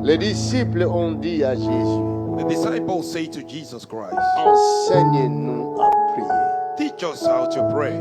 Les disciples ont dit à Jésus, The disciples say to Jesus Christ, enseigne-nous à prier. teach us how to pray.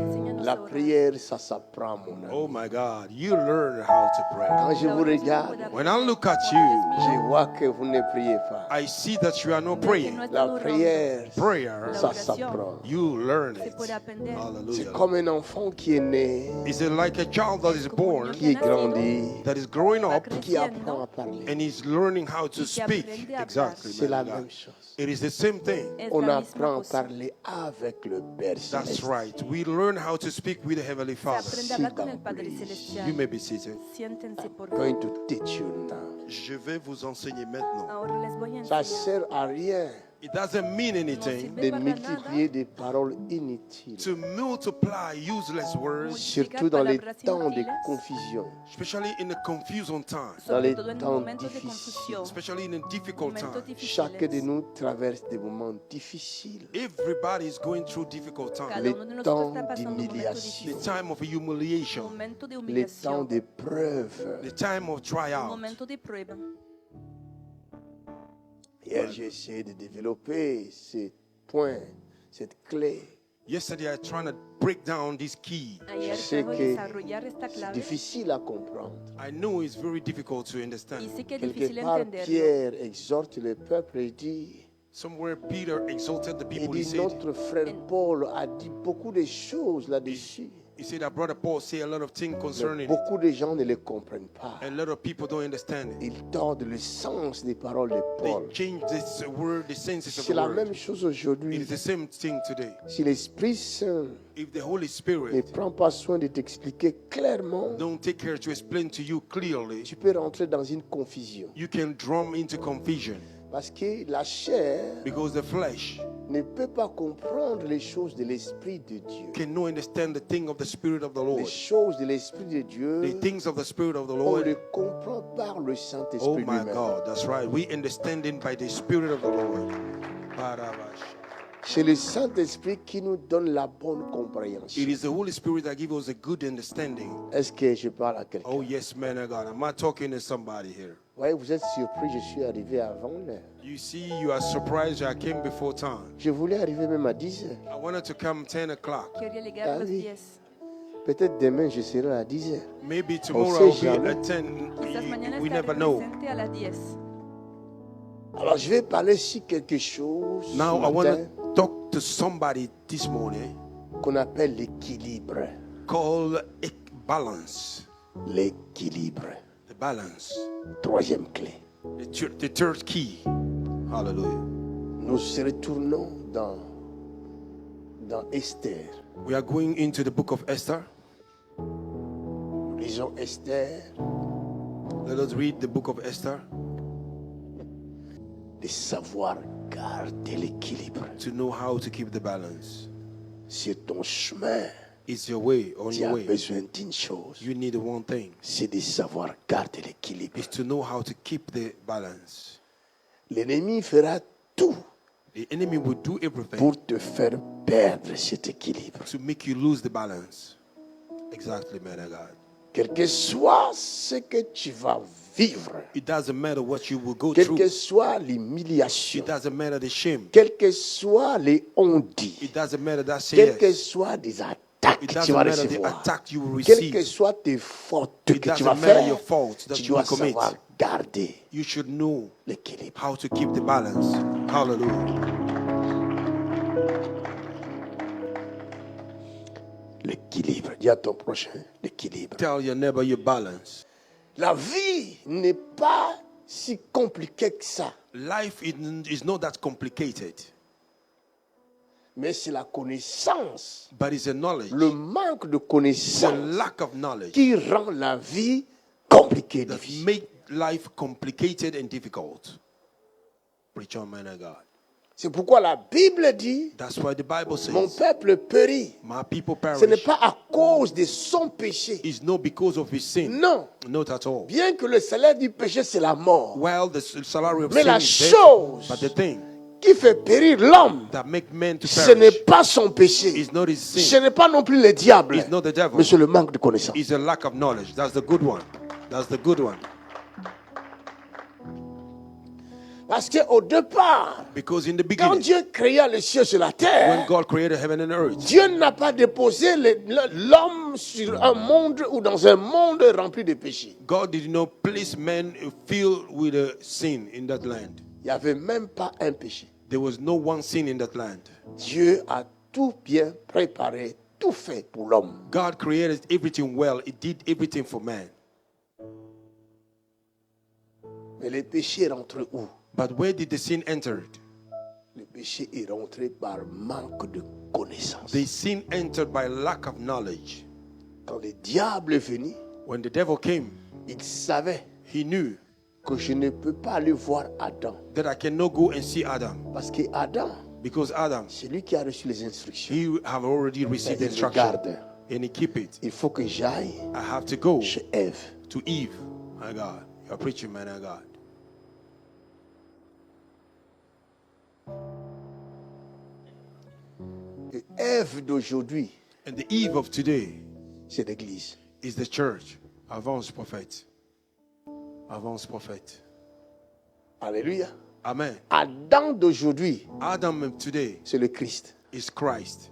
La prière, ça s'apprend, mon ami. Oh my God, you learn how to pray. Quand je vous regarde, When I look at you, je vois que vous ne priez pas. I see that you are not praying. La prière, Prayer, ça s'apprend. you learn it. C'est Hallelujah. comme un enfant qui est né, Is it like a child that is born, qui est grandi, that is growing up, qui apprend à parler. and is learning how to speak? Exactly. C'est la man of même God. chose. It is the same thing. On apprend à parler avec le Père That's Céleste. right. We learn how to speak with the Heavenly Father. Aprende a hablar con el Padre Celestial. You may be seated. Siéntense, por I'm going favor. to teach you now. Je vais vous enseigner maintenant. Ahora les voy a Ça enseñar. sert à rien It doesn't mean anything de multiplier des paroles inutiles, to multiply useless words, surtout dans les temps de confusion, especially in a confusing time, dans les Sobre todo en temps momentos de difficiles. confusión, especially in a difficult momentos time. Chacun de difíciles. nous traverse des moments difficiles, Everybody is going through difficult Cada times. les uno de nosotros temps está pasando momentos d'humiliation, The difíciles, time of humiliation, momento de les temps humillación, the d'épreuve. time of tryout. momento de prueba. Hier, j'ai essayé de développer ces points, cette clé. Yesterday, I trying to break down this key. Ayer sé quiero que desarrollar esta C'est clave difficile à comprendre. I know it's very difficult to y understand. sé que es Quelque difícil part, entenderlo. Pierre exhorte le peuple et dit, Somewhere Peter exalted the il people. He dit, said, notre frère Paul a dit beaucoup de choses là-dessus. that brother Paul say a lot of things Mais concerning it. beaucoup de gens ne le comprennent pas. A lot of people don't understand it. Ils tordent le sens des paroles de Paul. They change this word, the senses of C'est the la word. même chose It aujourd'hui. is the same thing today. Si l'Esprit Saint If the Holy ne Spirit prend pas soin de t'expliquer clairement, don't take care to explain to you clearly, tu peux rentrer dans une confusion. you can drum into confusion Parce que la chair because the flesh ne peut pas comprendre les choses de l'Esprit de Dieu. cannot understand the thing of the Spirit of the Les Lord. choses de l'Esprit de The Dieu, things of the Spirit of the on Lord. les comprend par le Oh Saint-Esprit my lui-même. God, that's right. We understand it by the Spirit of the Lord. C'est le Saint-Esprit qui nous donne la bonne It compréhension. is the Holy Spirit that gives us a good understanding. Est-ce que je parle à quelqu'un? Oh yes, man of God. Am I talking to somebody here? Ouais, vous êtes surpris, je suis arrivé avant l'heure. You see, you are surprised I came before time. Je voulais arriver même à 10 heures. I wanted to come 10 o'clock. Quería llegar Ah, a las oui. 10. Peut-être demain, je serai à 10 heures. Maybe tomorrow sait I'll be jamais. at 10. Quizás mañana We estaré never know. presente a las 10. Alors, je vais parler sur quelque chose ce Now I want matin to talk to somebody this morning qu'on appelle l'équilibre. called balance. L'équilibre. The balance. Troisième clé. The third key. Hallelujah. Nous retournons dans Esther. We are going into the book of Esther. Nous lisons Esther, Let us read the book of Esther de savoir garder l'équilibre. to know how to keep the balance. Sur ton chemin, It's your way, on tu your as way. besoin d'une chose, You need one thing. c'est de savoir garder l'équilibre. Is to know how to keep the balance. L'ennemi fera tout The enemy will do everything pour te faire perdre cet équilibre. to make you lose the balance. Exactly, man of God. Quel que soit ce que tu vas vivre, It doesn't matter what you will go quelle through. que soit l'humiliation, It doesn't matter the shame. quel que soit les on-dit, It doesn't matter that quelles que yes. soient les attaques It que tu vas doesn't matter the recevoir, attack you will quelles que receive. soient tes fautes It que tu vas doesn't matter faire, your faults that tu you dois will commit. savoir garder You should know l'équilibre. how to keep the balance. Hallelujah. L'équilibre. Dis à ton prochain, l'équilibre. Tell your neighbor your balance. La vie n'est pas si compliquée que ça, Life is not that complicated, mais c'est la connaissance, but it's a knowledge. le manque de It's a connaissance lack of knowledge qui rend la vie compliquée et that difficile. make life complicated and difficult. Preach on, man of God. C'est pourquoi la Bible dit, That's why the Bible mon says, peuple périt. my people Ce n'est perish. pas à cause de son péché. It's not because of his sin. Non. Not at all. Bien que le salaire du péché, c'est la mort. Well, the salary of Mais sin la is death. chose But the thing qui fait périr l'homme, that make men to ce n'est perish pas son péché. is not his Ce sin. n'est pas non plus le diable. It's not the devil. Mais c'est le manque de connaissance. It's a lack of knowledge. That's the good one. That's the good one. Parce qu'au départ, Because in the quand beginning, Dieu créa les cieux sur la when terre, God created heaven and earth, Dieu n'a pas déposé l'homme sur un monde ou dans un monde rempli de péchés. God did not place man filled with a sin in that land. Il n'y avait même pas un péché. There was no one sin in that land. Dieu a tout bien préparé, tout fait pour l'homme. God created everything well. He did everything for man. Mais le péché est rentré où? But where did the sin enter? Le péché est rentré par manque de connaissance. The sin entered by lack of knowledge. Quand le diable est venu, When the devil came, il savait he knew que je ne peux pas aller voir Adam. that I cannot go and see Adam. Parce que Adam, Because Adam, c'est lui qui a reçu les instructions. he have already received Il le instruction. garde. And he keep it. Il faut que j'aille I have to go chez Ève. to Eve. My God. You're preaching, man, my God. Et Ève d'aujourd'hui, And the Eve of today c'est l'Église. is the church. Avance, prophet. Avance, prophet. Alléluia. Amen. Adam d'aujourd'hui, Adam of today c'est le Christ. is Christ.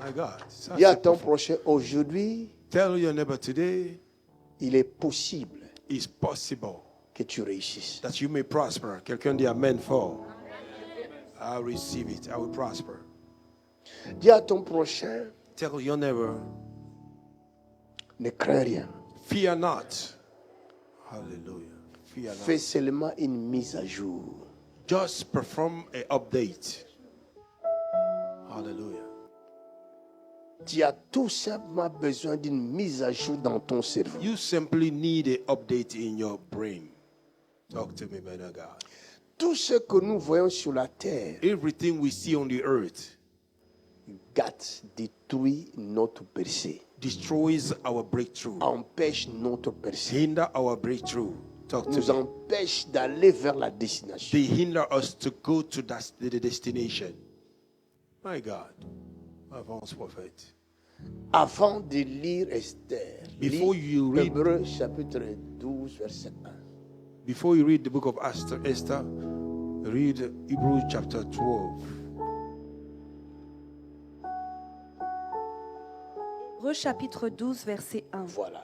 My God. Ça, Dis à c'est ton profond. prochain, aujourd'hui, Tell your neighbor today, il est possible it's possible que tu réussisses. that you may prosper. Quelqu'un dit Amen for. I receive it. I will prosper. Dis à ton prochain, Tell your neighbor, ne crains rien. fear not. Hallelujah. Fear not. Fais seulement une mise à jour. Just perform an update. Hallelujah. Tu as tout simplement besoin d'une mise à jour dans ton cerveau. You simply need an update in your brain. Talk to me, man of God. Tout ce que nous voyons sur la terre Everything we see on the earth gâte, détruit notre percée, destroys our breakthrough, empêche notre percée, hinder our breakthrough. Talk to nous me. empêche d'aller vers la destination. They hinder us to go to the destination. My God. Avance, prophet. Avant de lire Esther, Before lis you read- Hébreux chapitre 12, verset 1. Before you read the book of Esther, read Hebrews chapter 12. Hébreux chapitre 12, verset 1. Voilà.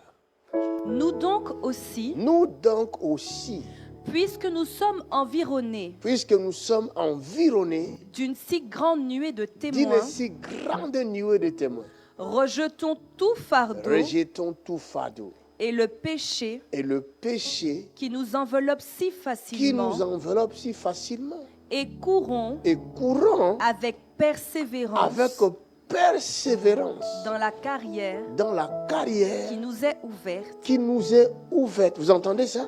Nous donc aussi, Nous donc aussi, puisque nous sommes environnés puisque nous sommes environnés d'une si grande nuée de d'une témoins, si grande nuée de témoins, rejetons tout fardeau rejetons tout fardeau et le péché et le péché qui nous enveloppe si qui facilement nous enveloppe si facilement et courons et courons avec persévérance avec persévérance dans la carrière dans la carrière qui nous est ouverte. qui nous est ouverte. Vous entendez ça?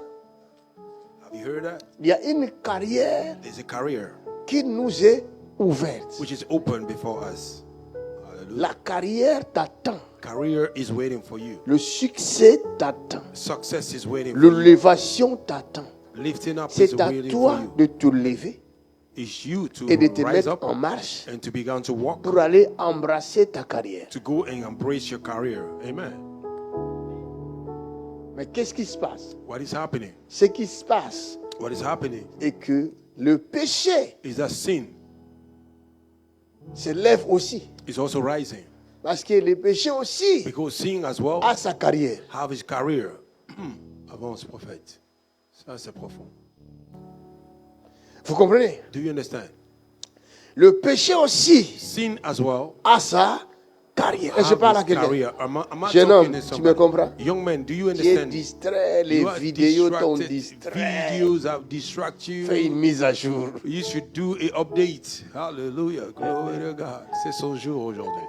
Have you heard that? Il y a une carrière There's a career qui nous est ouverte. which is open before us. Hallelujah. La carrière t'attend. Career is waiting for you. Le succès t'attend. Success is waiting for you. L'élévation t'attend. Lifting up is C'est à waiting toi for you. de te lever It's you to et de te rise mettre up en marche and to begin to walk, pour aller embrasser ta carrière. to go and embrace your career. Amen. Mais qu'est-ce qui se passe? What is happening? Ce qui se passe What is happening est que le péché is that sin se lève aussi. is also rising. Parce que le péché aussi Because sin as well a sa carrière. have his career. Avance, prophète. Ça, c'est profond. Vous comprenez? Do you understand? Le péché aussi Sin as well a sa carrière. Et je have parle à his quelqu'un. career. Am I Jeune talking homme, to tu somebody? me comprends? Young man, do you Qui est understand? distrait, les You are vidéos t'ont distracted. distrait. Videos have distracted Fais you. une mise à jour. You should do a update. Hallelujah. Glory to God. C'est son jour aujourd'hui.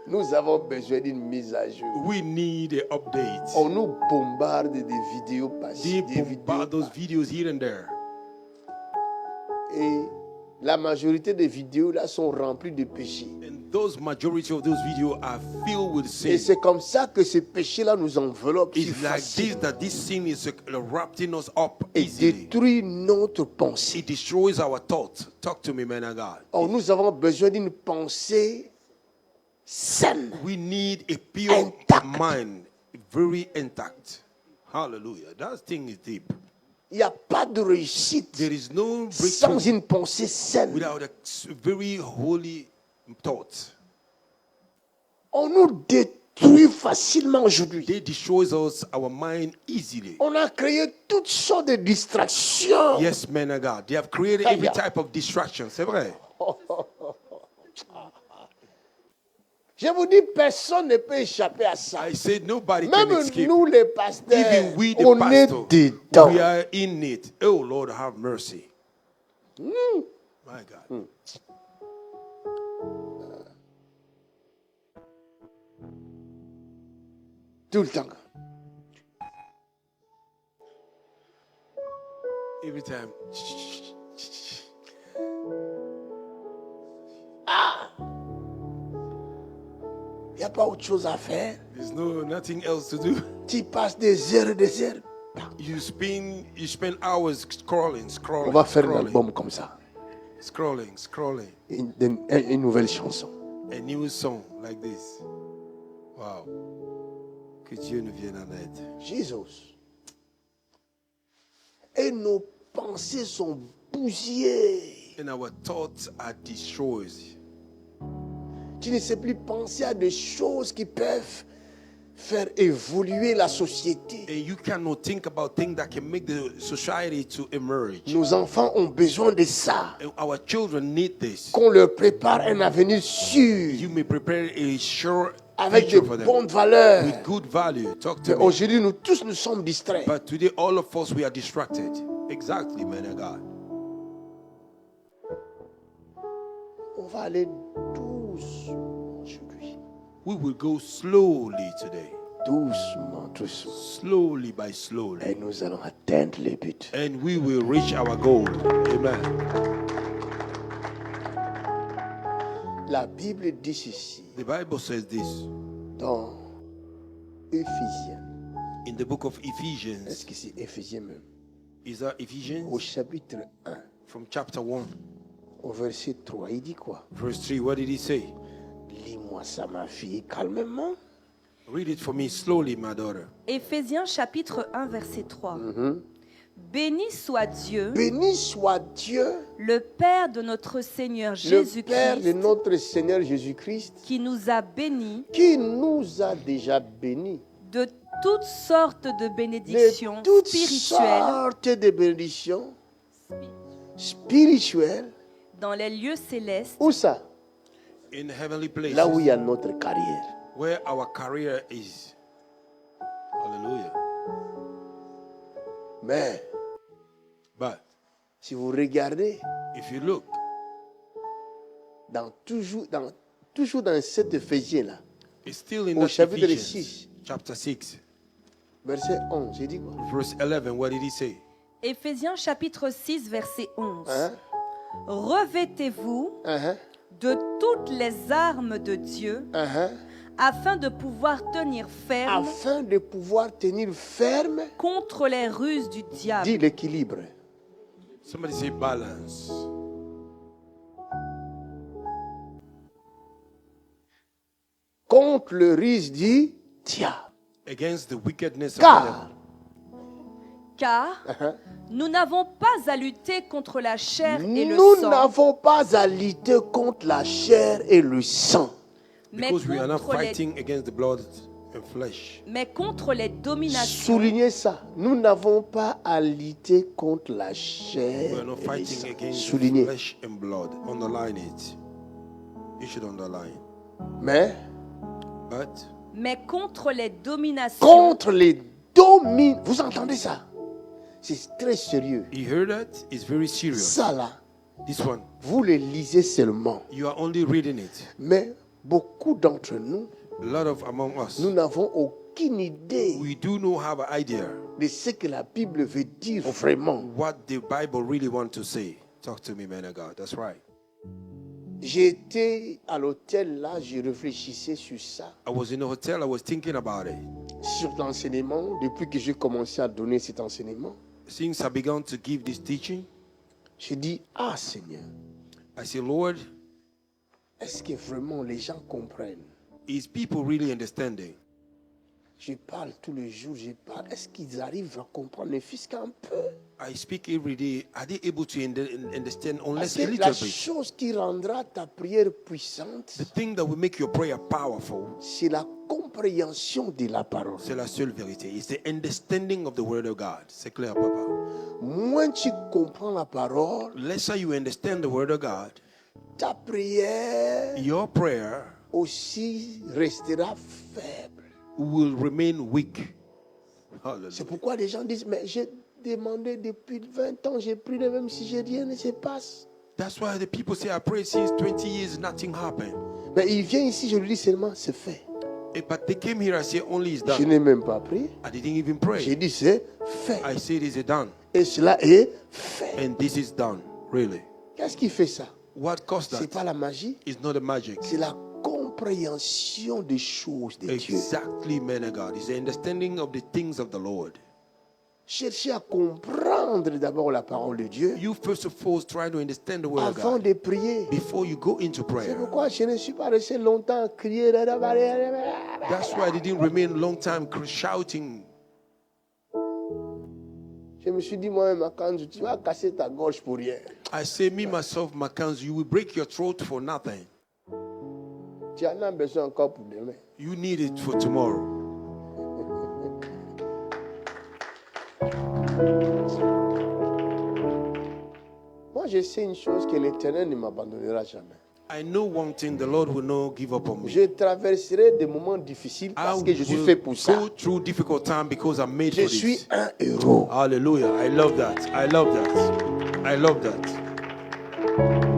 Nous avons besoin d'une mise à jour. We need an update. On nous bombarde des vidéos passées, They des bombard vidéos those videos here and there. et la majorité des vidéos là sont remplies de péchés. And those majority of those videos are filled with Et sin. c'est comme ça que ces péchés-là nous enveloppent si It's like facilement this that this sin is wrapping us up et easily. détruit notre pensée. It destroys our thoughts. Talk to me, man of God. Or, nous avons besoin d'une pensée saine. We need a pure Intact. mind, very intact. Hallelujah. That thing is deep. Il n'y a pas de réussite There is no sans breakthrough une pensée saine. without a very holy thought. On nous détruit facilement aujourd'hui. They destroy us, our mind easily. On a créé toutes sortes de distractions. Yes, men of God. They have created every type of distraction. C'est vrai. Je vous dis, personne ne peut échapper à ça. I said nobody can Même escape. nous, les pasteurs, Even we, the on pastor, est dedans. we are in it. Oh, Lord, have mercy. My God. Tout le temps. Every time. Il n'y a pas autre chose à faire. There's nothing else to do. Tu passes des heures et des heures. You spend hours scrolling. On va faire un scrolling, album comme ça. scrolling. Une nouvelle chanson. A new song like this. Wow. Que Dieu nous vienne en aide. Jésus. Et nos pensées sont bousillées. And our thoughts are destroyed. Tu ne sais plus penser à des choses qui peuvent faire évoluer la société. And you cannot think about things that can make the society to emerge. Nos enfants ont besoin de ça. And our children need this. Qu'on leur prépare un avenir sûr, You may prepare a sure avec de future for them bonnes valeurs. with good value. Talk to Mais me. aujourd'hui, nous tous nous sommes distraits. But today, all of us, we are distracted. Exactly, man of God. On va aller doucement aujourd'hui. We will go slowly today. Doucement, doucement. Slowly by slowly. Et nous allons atteindre les buts. And we will reach our goal. Amen. La Bible dit ceci The Bible says this dans Éphésiens. in the book of Est-ce Ephesians. que c'est Éphésiens même? Is that Au Ephesians? chapitre 1, From chapter 1, au verset 3, il dit quoi? verse 3. What did he say? Lis-moi ça, ma fille, calmement. Read it for me slowly, my daughter. Éphésiens chapitre 1 verset 3. Béni soit Dieu, Béni soit Dieu, le Père de notre Seigneur le Père de Jésus-Christ, notre Seigneur Jésus-Christ, qui nous a bénis qui nous a déjà bénis de toutes sortes de bénédictions de toutes spirituelles sortes de bénédictions spirituelles. dans les lieux célestes Où ça? In heavenly places, Là où il y a notre carrière. where our career is. Hallelujah. Mais But si vous regardez, if you look, toujours dans cet Éphésiens-là, it's still in au that chapitre Ephesians, 6, chapter 6, verset 11, j'ai dit quoi? verse 11. What did he say? Éphésiens chapitre 6 verset 11. Hein? Revêtez-vous Hein? de toutes les armes de Dieu Hein? afin de pouvoir tenir ferme Afin de pouvoir tenir ferme, contre les ruses du diable. dit l'équilibre. Somebody say balance. Contre le risque du diable. Against the wickedness of the Car, devil. Car nous n'avons pas à lutter contre la chair et le nous sang, n'avons pas à lutter contre la chair et le sang, mais Because we are not contre, les, fighting against the blood and flesh. mais contre les dominations, soulignez ça. Nous n'avons pas à lutter contre la chair We are not et le fighting sang. against Soulignez. flesh and blood. Underline it. You should underline. Mais But mais contre les dominations, contre les dominations. Vous entendez ça? C'est très sérieux. you heard that? It's very serious. Ça là, This one, vous le lisez seulement. you are only reading it. Mais beaucoup d'entre nous, A lot of among us, nous n'avons aucune idée we do not have an idea de ce que la Bible veut dire vraiment. what the Bible really wants to say. Talk to me, man of God. That's right. J'étais à l'hôtel là, je réfléchissais sur ça, I was in a hotel. I was thinking about it. sur l'enseignement, depuis que j'ai commencé à donner cet enseignement. Since I began to give this teaching, Je dis, Seigneur, I say, Lord, est-ce que vraiment les gens comprennent Is people really understanding? Je parle tous les jours, je parle. Est-ce qu'ils arrivent à comprendre, ne fût-ce qu'un peu? I speak every day. Are they able to understand Parce unless que a la little bit? chose qui rendra ta prière puissante, The thing that will make your prayer powerful, c'est la compréhension de la parole. c'est la seule vérité. It's the understanding of the word of God. C'est clair, papa. Moins tu comprends la parole, Lesser you understand the word of God, ta prière your prayer aussi restera faible. will remain weak. C'est Hallelujah. pourquoi les gens disent, mais j'ai demandé depuis 20 ans, j'ai prié, même si j'ai rien ne se passe. That's why the people say, I prayed since 20 years, nothing happened. Mais il vient ici, je lui dis seulement, c'est fait. But they came here, I say, only is Je done. n'ai même pas prié. I didn't even J'ai pray. dit, c'est fait. I said, is it done? Et cela est fait. And this is done, really. Qu'est-ce qui fait ça? What caused C'est that? pas la magie, It's not a magic. c'est la compréhension des choses de Dieu. Exactly, man of God. It's the understanding of the things of the Lord. Cherchez à comprendre d'abord la parole de Dieu You first of all try to understand the word of avant God de prier. before you go into C'est prayer. pourquoi je ne suis pas resté longtemps à crier. That's why they didn't remain a long time shouting. Je me suis dit moi-même, quand tu vas casser ta gorge pour rien. I say, me, myself, Makans, you will break your throat for nothing. Tu en as besoin encore pour demain. You need it for tomorrow. Moi, je sais une chose, que l'Éternel ne m'abandonnera jamais. I know one thing, the Lord will not give up on me. Je traverserai des moments difficiles I parce que je suis will fait pour ça. go through difficult time because I'm made Je for suis this. un héros. Hallelujah. I love that. I love that. I love that.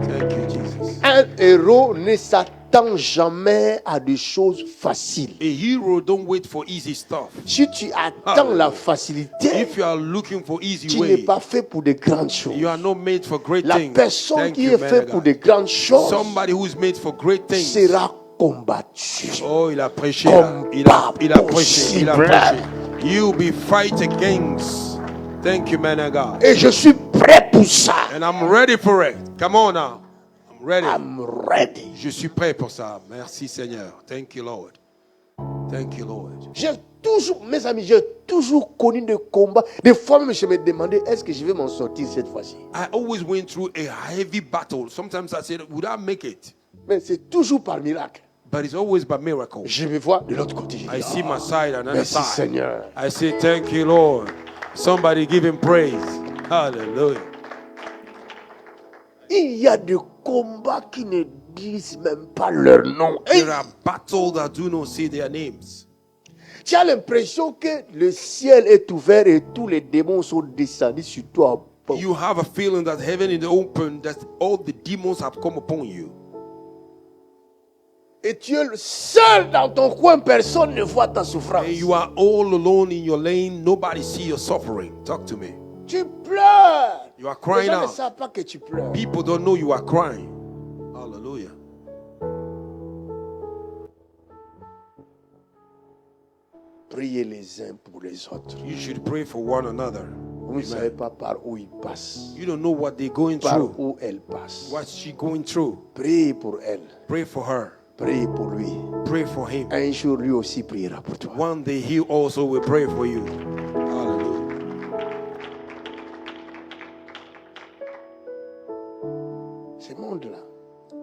Thank you, Jesus. Un héros ne s'attend jamais à des choses faciles. A hero don't wait for easy stuff. Si tu attends la facilité, If you are looking for easy tu n'es way, pas fait pour de grandes choses. you are not made for great La things. personne Thank qui you, est man faite of pour God. de grandes choses Somebody who is made for great things. sera combattu. Oh, il a prêché. Là. Il a prêché. Il a prêché. You'll be fight against. Thank you, man of God. Et je suis prêt pour ça. And I'm ready for it. Come on now. I'm ready. I'm ready. Je suis prêt pour ça. Merci, Seigneur. Thank you, Lord. Thank you, Lord. J'ai toujours, mes amis, j'ai toujours connu des combats. Des fois même, je me demandais, est-ce que je vais m'en sortir cette fois-ci? I always went through a heavy battle. Sometimes I said, would I make it? Mais c'est toujours par miracle. But it's always by miracle. Je me vois de l'autre côté. Je dis, I see my side, another merci side. Seigneur. I say, thank you, Lord. Somebody give him praise. Hallelujah. Il y a des combats qui ne disent même pas leur nom. Et There are battles that do not say their names. tu as l'impression que le ciel est ouvert et tous les démons sont descendus sur toi. You have a feeling that heaven is open, that all the demons have come upon you. Et tu es seul dans ton coin, personne ne voit ta souffrance. And you are all alone in your lane. Nobody see your suffering. Talk to me. Tu pleures. You are Les crying gens ne out. savent pas que tu pleures. People don't know you are crying. Hallelujah. Priez les uns pour les autres. You should pray for one another. Vous ne savez pas par où ils passent, You don't know what they're going par through. où elles passent. What's she going through? Priez pour elle, Pray for her. priez pour lui. Pray for him. Un jour, lui aussi priera pour toi. One day he also will pray for you. Hallelujah. Ce monde-là,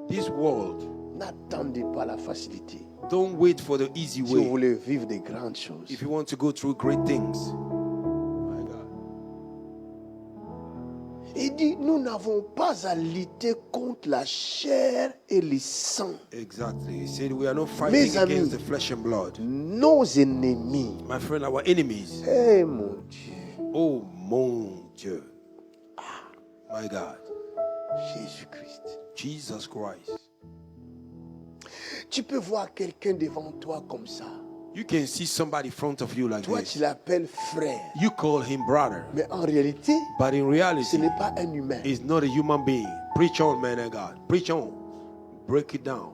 This world, n'attendez pas la facilité. don't wait for the easy Si vous way. voulez vivre des grandes choses, If you want to go through great things. My God. il dit, nous n'avons pas à lutter contre la chair et le sang. Exactly. He said we are not Mes fighting amis. against the flesh and blood. Nos ennemis. My friend, our enemies. Eh mon Dieu, Oh mon Dieu. My God. Jésus-Christ. Jesus Christ. Tu peux voir quelqu'un devant toi comme ça. You can see somebody in front of you like Toi, this. tu l'appelles frère. You call him brother. Mais en réalité, But in ce reality, n'est pas un humain. he's not a human being. Preach on, man of God. Preach on. Break it down.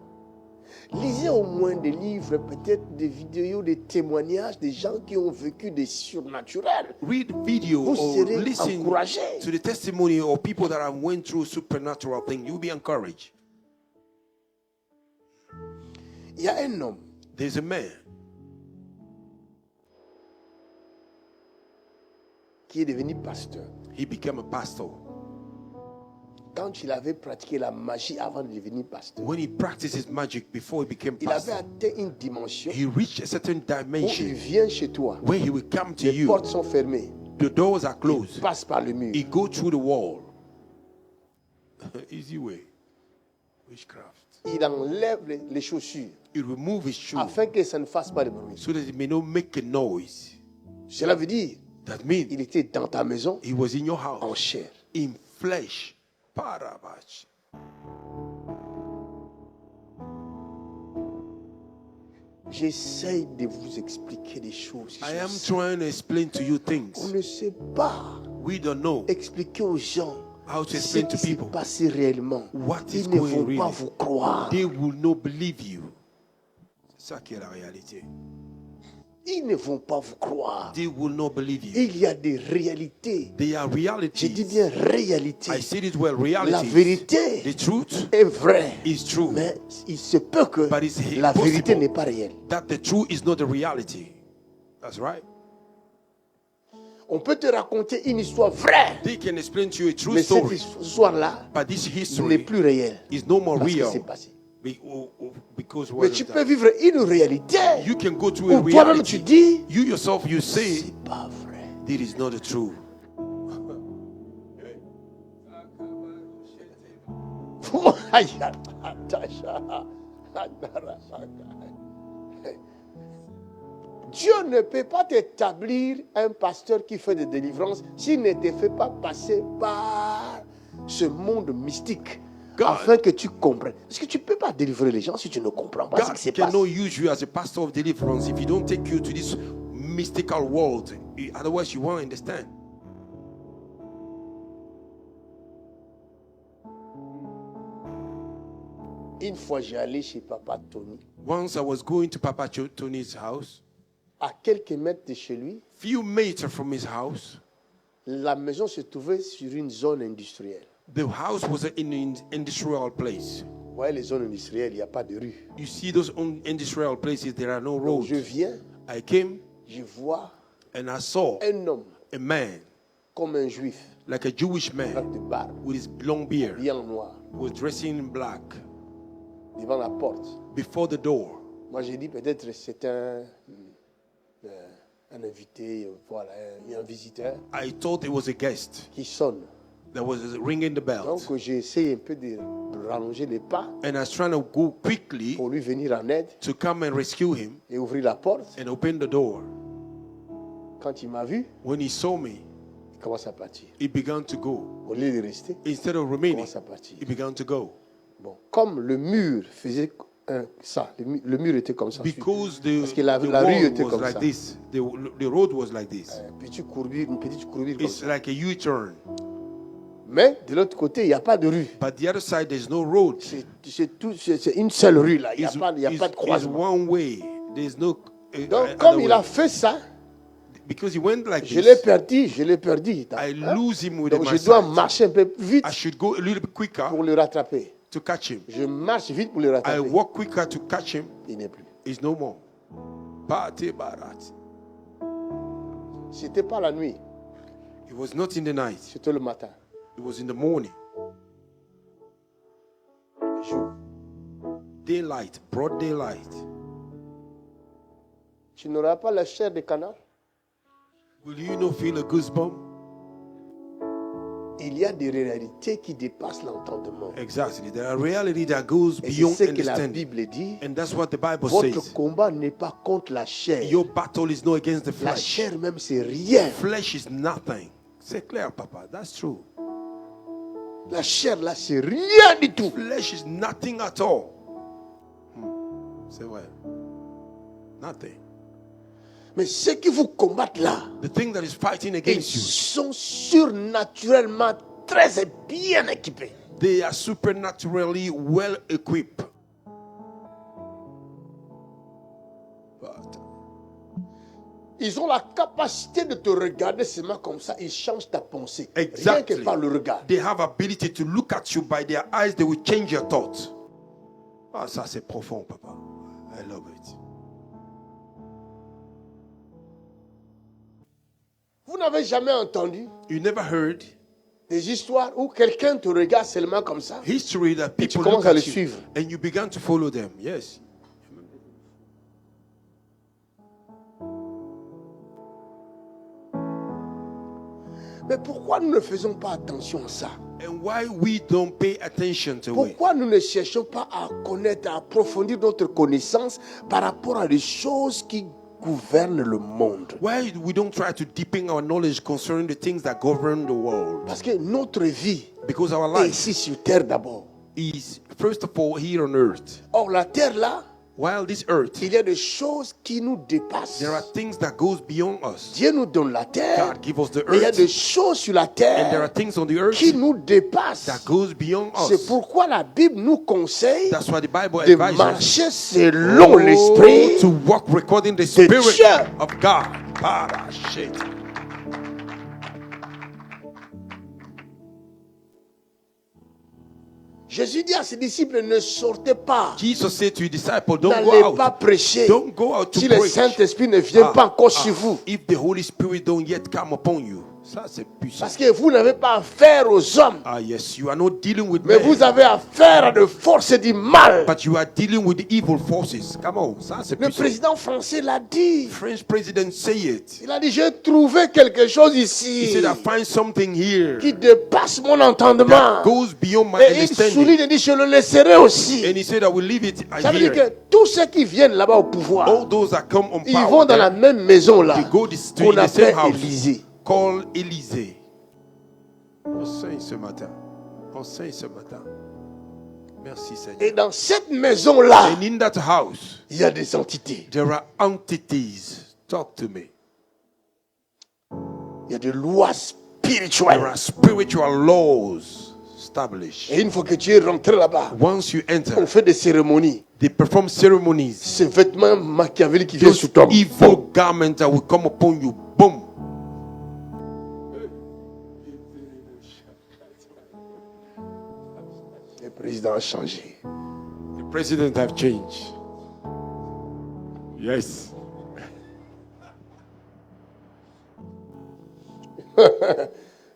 Lisez au moins des livres, peut-être des vidéos, des témoignages des gens qui ont vécu des surnaturels. Read video Vous or serez listen encouragé. to the testimony of people that have went through supernatural things. You'll be encouraged. Il y a un homme, There's a man qui est devenu pasteur. he became a pastor. Quand il avait pratiqué la magie avant de devenir pasteur, When he practiced his magic before he became il avait pastor, atteint une dimension he reached a certain où il dimension vient chez toi. where he will come to Les you. portes sont fermées. The doors are Il closed. passe par le mur. He go through the wall. Easy way. Witchcraft. Il enlève les chaussures He remove his shoe afin que ça ne fasse pas de bruit. so that it may not make a noise. Cela veut dire That means il était dans ta maison he was in your en house chair. in flesh. Parabach. J'essaye de vous expliquer des choses. I am trying to explain to you On things. ne sait pas We don't know expliquer aux gens how to ce explain qui to s'est people. passé réellement. What is Ils ne going vont pas really. vous croire. They will not believe you. C'est ça qui est la réalité. Ils ne vont pas vous croire. They will not believe you. Il y a des réalités. They are Je dis realities. bien réalité. I said it well. La Reality. vérité The truth est vraie. is true. Mais il se peut que But it's la vérité impossible n'est pas réelle. that the truth is not the reality. That's right. On peut te raconter une histoire vraie. They can explain to you a true Mais cette story, histoire-là but this n'est history plus réelle. is no more Parce que real c'est passé. because Mais what tu is peux that? vivre une réalité You can go to a où toi-même tu reality. dis, You yourself, you say c'est pas vrai. it is not the truth. Dieu ne peut pas t'établir un pasteur qui fait des délivrances s'il ne te fait pas passer par ce monde mystique God. afin que tu comprennes. Parce que tu ne peux pas délivrer les gens si tu ne comprends pas ce qui se God passe. cannot use you as a pastor of deliverance if you don't take you to this mystical world. Otherwise, you won't understand. Une fois, j'ai allé chez Papa Tony, Once I was going to Papa Tony's house, à quelques mètres de chez lui. few meters from his house. La maison se trouvait sur une zone industrielle. The house was in an industrial place. Vous voyez, les zones industrielles, il n'y a pas de rue. You see those industrial places, there are no Donc, roads. je viens, I came je vois and I saw un homme a man, comme un juif, like a Jewish avec man, de barbe, with his long beard, bien noir, was dressing in black devant la porte. before the door. Moi, j'ai dit peut-être c'est un invité, voilà, un visiteur I thought it was a guest qui sonne. that was ringing the bell. Donc, j'ai essayé un peu de rallonger les pas And I was trying to go quickly pour lui venir en aide to come and rescue him et ouvrir la porte. and open the door. Quand il m'a vu, When he saw me, il commence à partir. he began to go. Au lieu de rester, Instead of il remaining, commence à partir. he began to go. Bon, comme le mur faisait ça, le mur était comme ça. Because Parce que the la rue wall était was comme like ça. this. The road was like this. Une petite courbure comme It's ça. like a U-turn. Mais de l'autre côté, il n'y a pas de rue. But the other side, there's no road. C'est une seule rue là. Il n'y a, It's, pas, il y a pas de it's croisement. one way. There's no Donc, other comme il way. a fait ça, Because he went like je l'ai this, perdu, je l'ai perdu. I Hein? lose him with Donc, my je dois side. marcher un peu vite I should go a little bit quicker pour le rattraper. to catch him. Je marche vite pour le I rattraper. walk quicker to catch him. Il n'est plus. He's no more. Party barat. C'était pas la nuit, It was not in the night. c'était le matin. It was in the morning. Jour. Daylight, broad daylight. Tu n'auras pas la chair de canard. Will you not feel a goosebump? Il y a des réalités qui dépassent l'entendement. Exactly. There are reality that goes Et c'est beyond ce que la understanding. Bible dit. And that's what the Bible Votre says. combat n'est pas contre la chair. Your battle is not against the La flesh. chair même, c'est rien. Flesh is nothing. C'est clair, Papa. That's true. La chair là, c'est rien du tout. Flesh is nothing at all. Say what? Nothing. Mais ceux qui vous combattent là, The thing that is fighting ils against you, sont surnaturellement très bien équipés. they are supernaturally well equipped. But Ils ont la capacité de te regarder seulement comme ça. Ils changent ta pensée. Rien exactly, que par le regard. they have ability to look at you by their eyes. They will change your thoughts. Ah, ça c'est profond, Papa. I love it. Vous n'avez jamais entendu You never heard des histoires où quelqu'un te regarde seulement comme ça history that et tu people commences look à at le you suivre. and you began to follow them. Yes. Mais pourquoi nous ne faisons pas attention à ça? And why we don't pay attention to it? Pourquoi nous ne cherchons pas à connaître, à approfondir notre connaissance par rapport à des choses qui gouvernent le monde? Why we don't try to deepen our knowledge concerning the things that govern the world? Parce que notre vie Because our est life ici sur terre d'abord. is, first of all, here on earth. Or la terre là, While this earth, il y a des choses qui nous dépassent. there are things that goes beyond us. Dieu nous donne la terre, God give us the mais il y a earth, des choses sur la and there terre are things on the earth qui nous dépassent. that goes beyond C'est us. pourquoi la Bible nous conseille That's why the Bible de advises us marcher selon l'esprit to walk according to the Spirit Dieu. of God. Para shit. Jésus dit à ses disciples, ne sortez pas, Jesus said to his disciples, don't n'allez go pas out. prêcher Don't go out to si le preach. Saint-Esprit ne vient pas encore sur vous. If the Holy Spirit don't yet come upon you. Ça, c'est puissant. Parce que vous n'avez pas affaire aux hommes, Ah, yes, you are not dealing with mais men, vous avez affaire à des forces du mal. but you are dealing with the evil forces. Come on, ça, c'est Le puissant. président français l'a dit. French president say it. Il a dit, j'ai trouvé quelque chose He ici said, I find something here qui dépasse mon entendement. that goes beyond my Et il souligne understanding. et dit, je le laisserai aussi. And he said, I will leave it Ça veut dire here. que tous ceux qui viennent là-bas au pouvoir, All those that come on ils power, vont dans la même maison là, they go to qu'on the same appelle house Élysée. called Élysée. On saigne ce matin. On saigne ce matin. Merci Seigneur. Et dans cette maison-là, And in that house, il y a des entités. there are entities. Talk to me. Il y a des lois There spirituelles. are spiritual laws established. Et une fois que tu es rentré là-bas, Once you on enter, fait des cérémonies. they perform ceremonies. Ces vêtements machiavéliques qui viennent Those sur toi. evil garments that will come upon you. Boom. Le président a changé. The president have changed. Yes.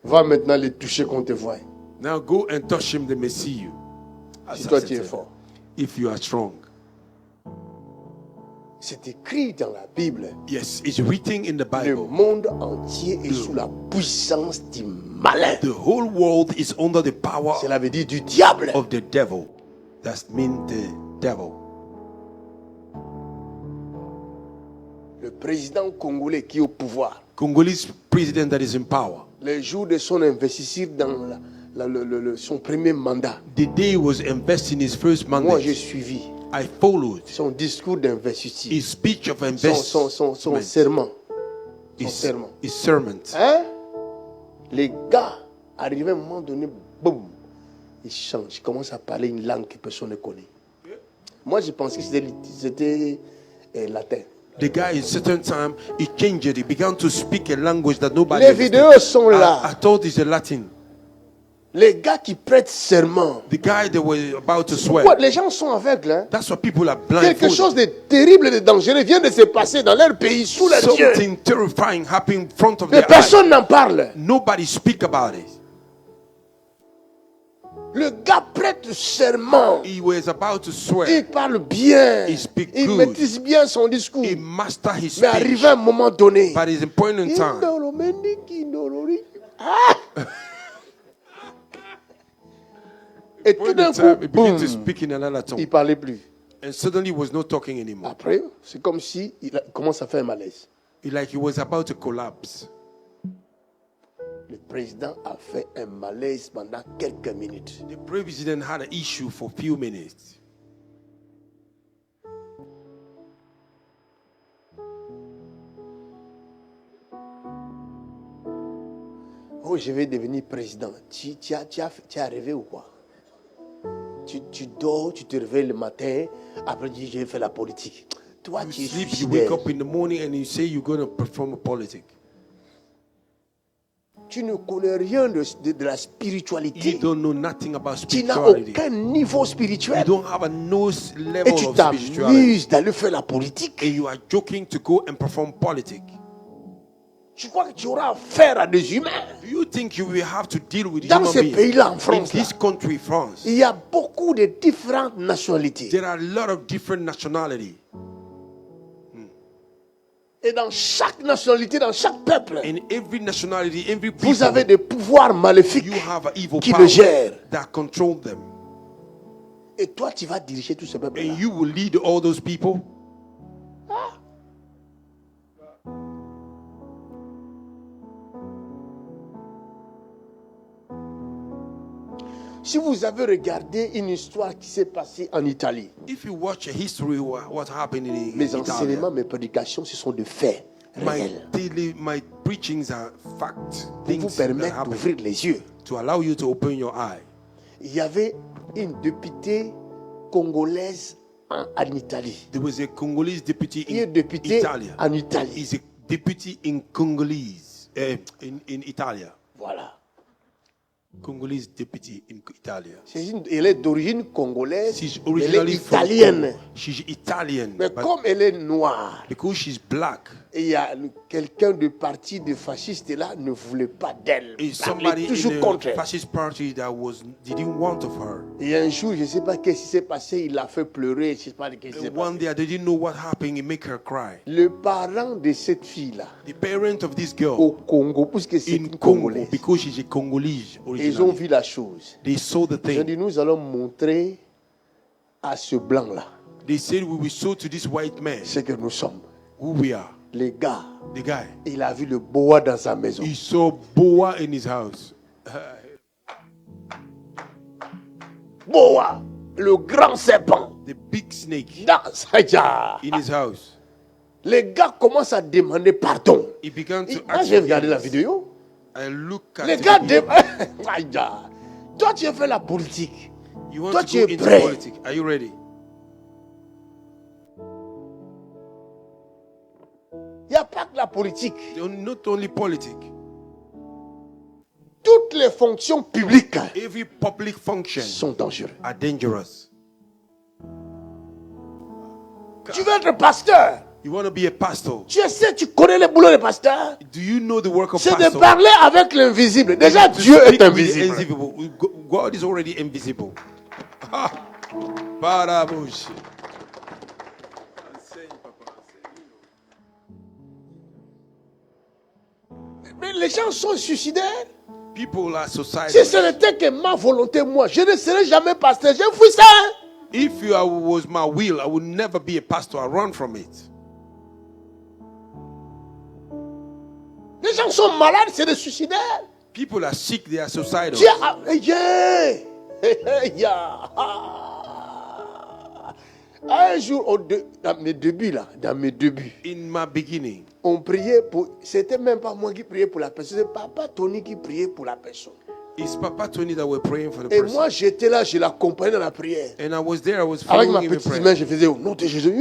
Va maintenant les toucher qu'on te voit. Now go and touch him, they may see you. Si toi tu es fort. If you are strong. C'est écrit dans la Bible. Yes, it's written in the Le Bible. monde entier est sous la puissance du malin. The whole world is under the power Cela veut dire du diable. of the devil. That means the devil. Le président congolais qui est au pouvoir, Congolese president that is in power. le jour de son investiture dans son premier mandat, The day he was investing his first moi mandate, j'ai suivi I followed son discours d'investiture, his speech of son investment, serment. Son his, serment. his sermon. Hein? Les gars, arrivé à un moment donné, boum, ils changent, ils commencent à parler une langue que personne ne connaît. Moi, je pensais que c'était latin. The guy, in certain time, he changed it. He began to speak a language that nobody Les understood. vidéos sont là. I thought it's a Latin. Les gars qui prêtent serment. The guy they were about to swear. Pourquoi les gens sont aveugles, hein? That's why people are Quelque chose blindfolded. de terrible et de dangereux vient de se passer dans leur pays sous les yeux. Something terrifying happened in front of Mais their eyes. personne n'en parle. Nobody speak about it. Le gars prête serment. He was about to swear. Il parle bien. He speak Il good. maîtrise bien son discours. He mastered his Mais speech. arrivé à un moment donné, But it's a point in time. Ah! Et tout Point d'un in time, he coup, boum, began to speak in another il tongue. ne parlait plus. And suddenly he was not talking anymore. Après, c'est comme si il commence à faire un malaise. Like he was about to collapse. Le président a fait un malaise pendant quelques minutes. The president had an issue for a few minutes. Oh, je vais devenir président. Tu as rêvé ou quoi? Tu dors, tu te réveilles le matin, après tu dis, je vais faire la politique. Toi, You tu es sleep, you suicidaire. wake up in the morning and you say you're going to perform a politic. Tu ne connais rien de la You spiritualité. don't know nothing about Tu n'as spirituality. aucun niveau You spirituel. don't have a no Et level tu of spirituality. t'amuses d'aller faire la politique. And you are joking to go and perform politics. Tu crois que tu auras affaire à des humains? Do you think you will have to deal with Dans human ce beings? pays-là, en In France, là, this country, France, il y a beaucoup de différentes nationalités. there are a lot of different nationalities. Et dans chaque nationalité, dans chaque peuple, In every nationality, every vous people, avez des pouvoirs maléfiques you have evil qui le powers gèrent. that control them. Et toi, tu vas diriger tout ce peuple-là. And you will lead all those people. Si vous avez regardé une histoire qui s'est passée en Italie, If you watch a history of what happened in mes Italy, enseignements, mes prédications, ce sont de faits réels. my preachings are fact Pour vous things that permettre happen d'ouvrir les yeux. to allow you to open your eye. Il y avait une députée congolaise en Italie. There was a Congolese deputy Il est in député Italy. en Italie. He's a deputy in Congolese in Italia. Voilà. Congolese deputy in Italia. Elle est d'origine congolaise, She's mais elle est originally from italienne. Congo. She's Italian, Mais but comme elle est noire, because she's black, et il y a quelqu'un de parti de fasciste là ne voulait pas d'elle. is Parlait somebody toujours in contre the elle. fascist party that didn't want of her. Et un jour, je ne sais pas qu'est-ce qui s'est passé, il l'a fait pleurer, je ne sais pas qu'est-ce qui s'est And one passé. day, they didn't know what happened. It made her cry. Le parent de cette fille-là, The parent of this girl au Congo, puisque c'est in une Congo, Congolaise, because she's a Congolese ils ont originally, vu la chose. they saw the Ils ont thing. dit, nous allons montrer à ce blanc-là They said we will show to this white man ce que nous sommes. who we are. Les gars, The guy. il a vu le boa dans sa maison. He saw boa in his house. Boa, le grand serpent, The big snake dans sa jarre. in his house. Les gars commencent à demander pardon. He began to Moi, ask j'ai regardé la forgiveness. vidéo. I look at Les the gars video. demandent. Toi, tu as fait la politique. You want Toi, to tu go es into prêt. politics? Are you ready? Il n'y a pas que la politique. Not only politics. Toutes les fonctions publiques Every public function sont dangereuses. are dangerous. Tu veux être pasteur. You want to be a pastor? Tu sais, tu connais le boulot de pasteur. Do you know the work of C'est de pastor? parler avec l'invisible. Déjà, To Dieu speak est with the invisible. invisible. God is already invisible. Ha! Barabush. Mais les gens sont suicidaires. People are Si suicidal. ce n'était que ma volonté, moi, je ne serais jamais pasteur. J'ai fui ça. Hein. If you was my will, I would never be a pastor. I run from it. Les gens sont malades, c'est des suicidaires. People are sick, they are suicidal. Tu as... Yeah. Yeah. Un jour, dans mes débuts, In my beginning, on priait pour... C'était même pas moi qui priais pour la personne, c'est Papa Tony qui priait pour la personne. it's Papa Tony that were praying for the Et person. moi, j'étais là, je l'accompagnais dans la prière. And I was there, I was Avec following ma him in petite prayer. main, je faisais au nom de Jésus.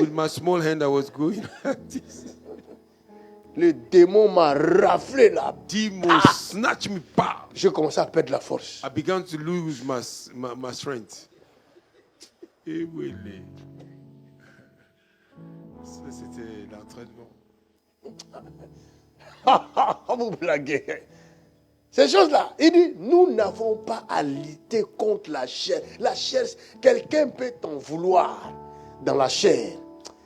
With my small hand, I was going like this. Le démon m'a raflé là. Demon snatched me back. J'ai commencé à perdre la force. I began to lose my strength. Et oui, ça c'était l'entraînement. Vous blaguez. Ces choses-là, il dit, nous n'avons pas à lutter contre la chair. La chair, quelqu'un peut t'en vouloir dans la chair.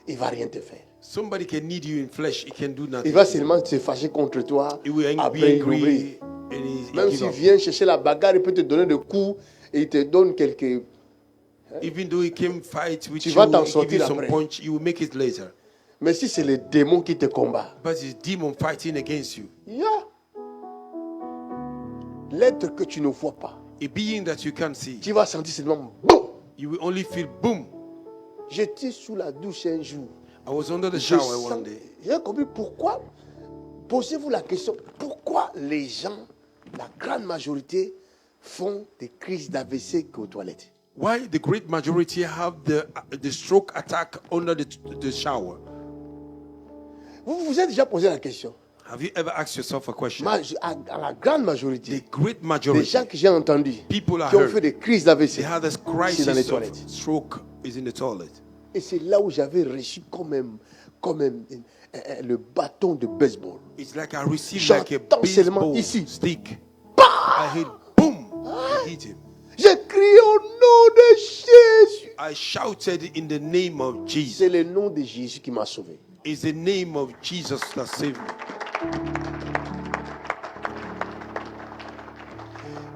Il ne va rien te faire. Somebody can need you in flesh, he can do Il nothing. va seulement se fâcher contre toi. He will be Après, il oublie. angry and he Même give s'il up. vient chercher la bagarre, il peut te donner des coups et il te donne quelques... Even though he came fight with Tu you, vas t'en he give sortir you some après. punch, you will make it later. Mais si c'est les démons qui te combattent, But it's demon fighting against you. yeah. L'être que tu ne vois pas, A being that you can't see, tu vas sentir seulement boum. you will only feel boom. J'étais sous la douche un jour. I was under the Je shower sens- one day. J'ai compris pourquoi. Posez-vous la question, pourquoi les gens, la grande majorité, font des crises d'AVC qu'aux toilettes? Why the great majority have the stroke attack under the shower? Vous vous êtes déjà posé la question. Have you ever asked yourself a question? À la grande majorité, The great des majority, gens que j'ai entendus people are qui ont hurt. fait des crises d'AVC, They have this c'est dans les crisis toilettes. of stroke is in the toilet. Et c'est là où j'avais reçu le bâton de baseball. It's like I received like a J'entends seulement baseball ici. stick. I hit boom. I hit him. J'ai crié au nom de Jésus. I shouted in the name of Jesus. C'est le nom de Jésus qui m'a sauvé. It's the name of Jesus that saved me.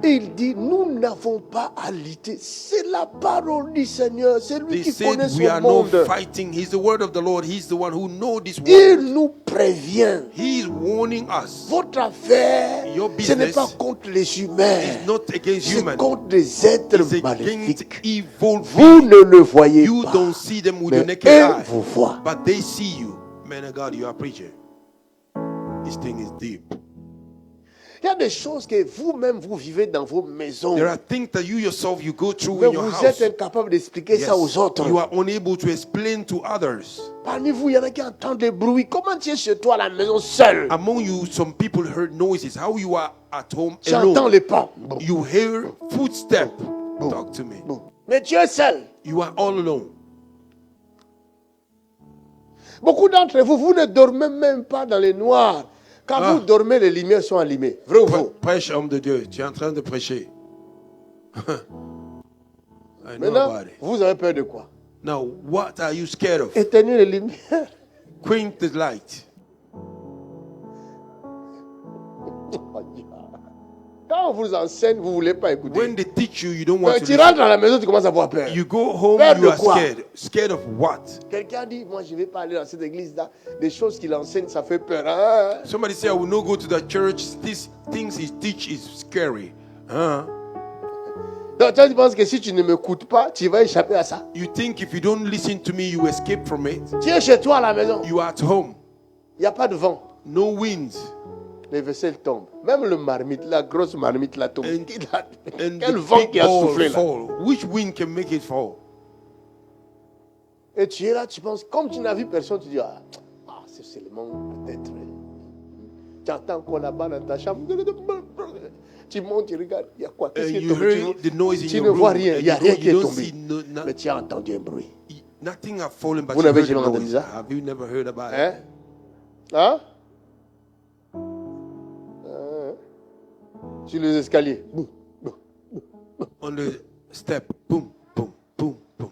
Et il dit, nous n'avons pas à lutter. C'est la parole du Seigneur. C'est lui They qui said connaît we son are not monde. fighting. He's the word of the Lord. He's the one who knows this Il word. nous prévient. He is warning us. Votre affaire, Your ce n'est business pas contre les humains. It's not against C'est human. contre des êtres It's against maléfiques. evil Vous beings. ne le voyez You pas. don't see them with Mais your naked eux eye, vous voient. but they see you. Man of God, you are preaching. This thing is deep. Il y a des choses que vous-même vous vivez dans vos maisons. There are things that you yourself you go through Mais in your vous house. êtes incapable d'expliquer ça aux Yes, autres. you are unable to explain to others. Parmi vous, il y en a qui entendent des bruits. Comment tu es chez toi à la maison seul? Among you, some people heard noises. How you are at home J'entends alone. les pas. Bon, You hear footsteps. Talk to me. bon. Mais tu es seul. You are all alone. Beaucoup d'entre vous, vous ne dormez même pas dans les noirs. Quand vous dormez, les lumières sont allumées. Vrai ou faux? Prêche, homme de Dieu. Tu es en train de prêcher. I know Maintenant, about it. vous avez peur de quoi? Now, what are you scared of? Éteignez les lumières. Quench the light. Quand on vous enseigne, vous ne voulez pas écouter. When they teach you, you don't want Quand to tu listen. rentres à la maison, tu commences à avoir peur. You go home, Peur you de are quoi? scared. Scared of what? Quelqu'un dit, moi je ne vais pas aller dans cette église-là. Des choses qu'il enseigne, ça fait peur. Hein? Somebody say, I will not go to that church. These things he teach is scary. Huh? Donc toi, tu penses que si tu ne m'écoutes pas, tu vas échapper à ça. You think if you don't listen to me, you escape from it? Tu es chez toi à la maison. You are at home. Il n'y a pas de vent. No wind. Les vaisselles tombent. Même le marmite, la grosse marmite, la tombe. And Quel the vent big qui a ball soufflé là. fall. Which wind can make it fall? Et tu es là, tu penses, comme tu n'as vu personne, tu dis, c'est seulement peut-être. Tu entends encore là-bas dans ta chambre. Tu montes, tu regardes, il y a quoi? Qu'est-ce qui est You tombé? heard the noise in Tu your ne vois room. rien, and il n'y a you rien don't- qui est you don't tombé. see no- Mais tu as entendu un bruit. Nothing have fallen, but Vous you n'avez heard jamais the entendu noise. ça? Have you never heard about it? Hein? Hein? Sur les escaliers. Boum. On the step, boom, boom, boom, boom.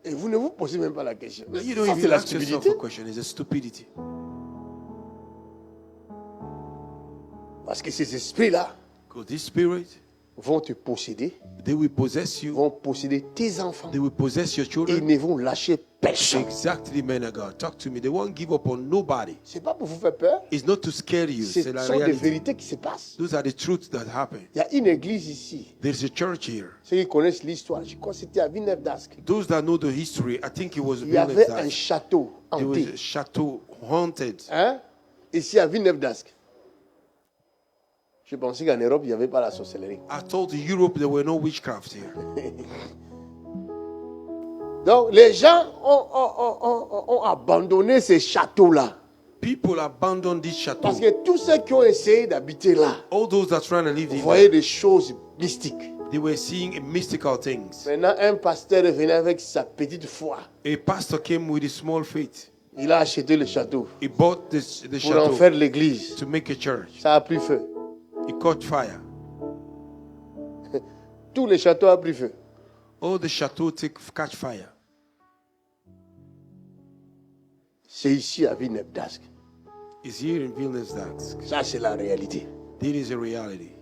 Et vous ne vous posez même pas la question. You don't Ça, c'est even la ask yourself stupidité. a question. It's a stupidity. Parce que ces esprits-là Because this spirit, vont te posséder, they will possess you. vont posséder tes enfants. They will possess your Et ils children. ne vont lâcher personne. Exactly, man of God. Talk to me. They won't give up on nobody. Ce n'est pas pour vous faire peur. It's not to scare you. Ce C'est la sont des réalité. vérités qui se passent. Those are the truths that happen. Il y a une église ici. There's a church here. Ceux qui connaissent l'histoire, je crois que c'était à Villeneuve d'Ascq. Those that know the history, I think it was Il y avait un Villeneuve. château There was hanté. a chateau haunted. Hein? Ici à Villeneuve d'Ascq. Je pensais qu'en Europe, il n'y avait pas la sorcellerie. I told Europe there were no witchcraft here. Donc, les gens ont abandonné ces châteaux-là. People abandoned this chateau. Parce que tous ceux qui ont essayé d'habiter là, All those that trying to live in voyaient there, des choses mystiques. they were seeing mystical things. Maintenant, un pasteur est venu avec sa petite foi. A pastor came with a small faith. Il a acheté le château He bought the pour en chateau faire l'église. to make a church. Ça a pris feu. It caught fire. Tous les châteaux ont pris feu. All the chateau catch fire. C'est ici à Villeneuve d'Ascq. It's here in Vilnius that Ça, c'est la réalité. this is a reality.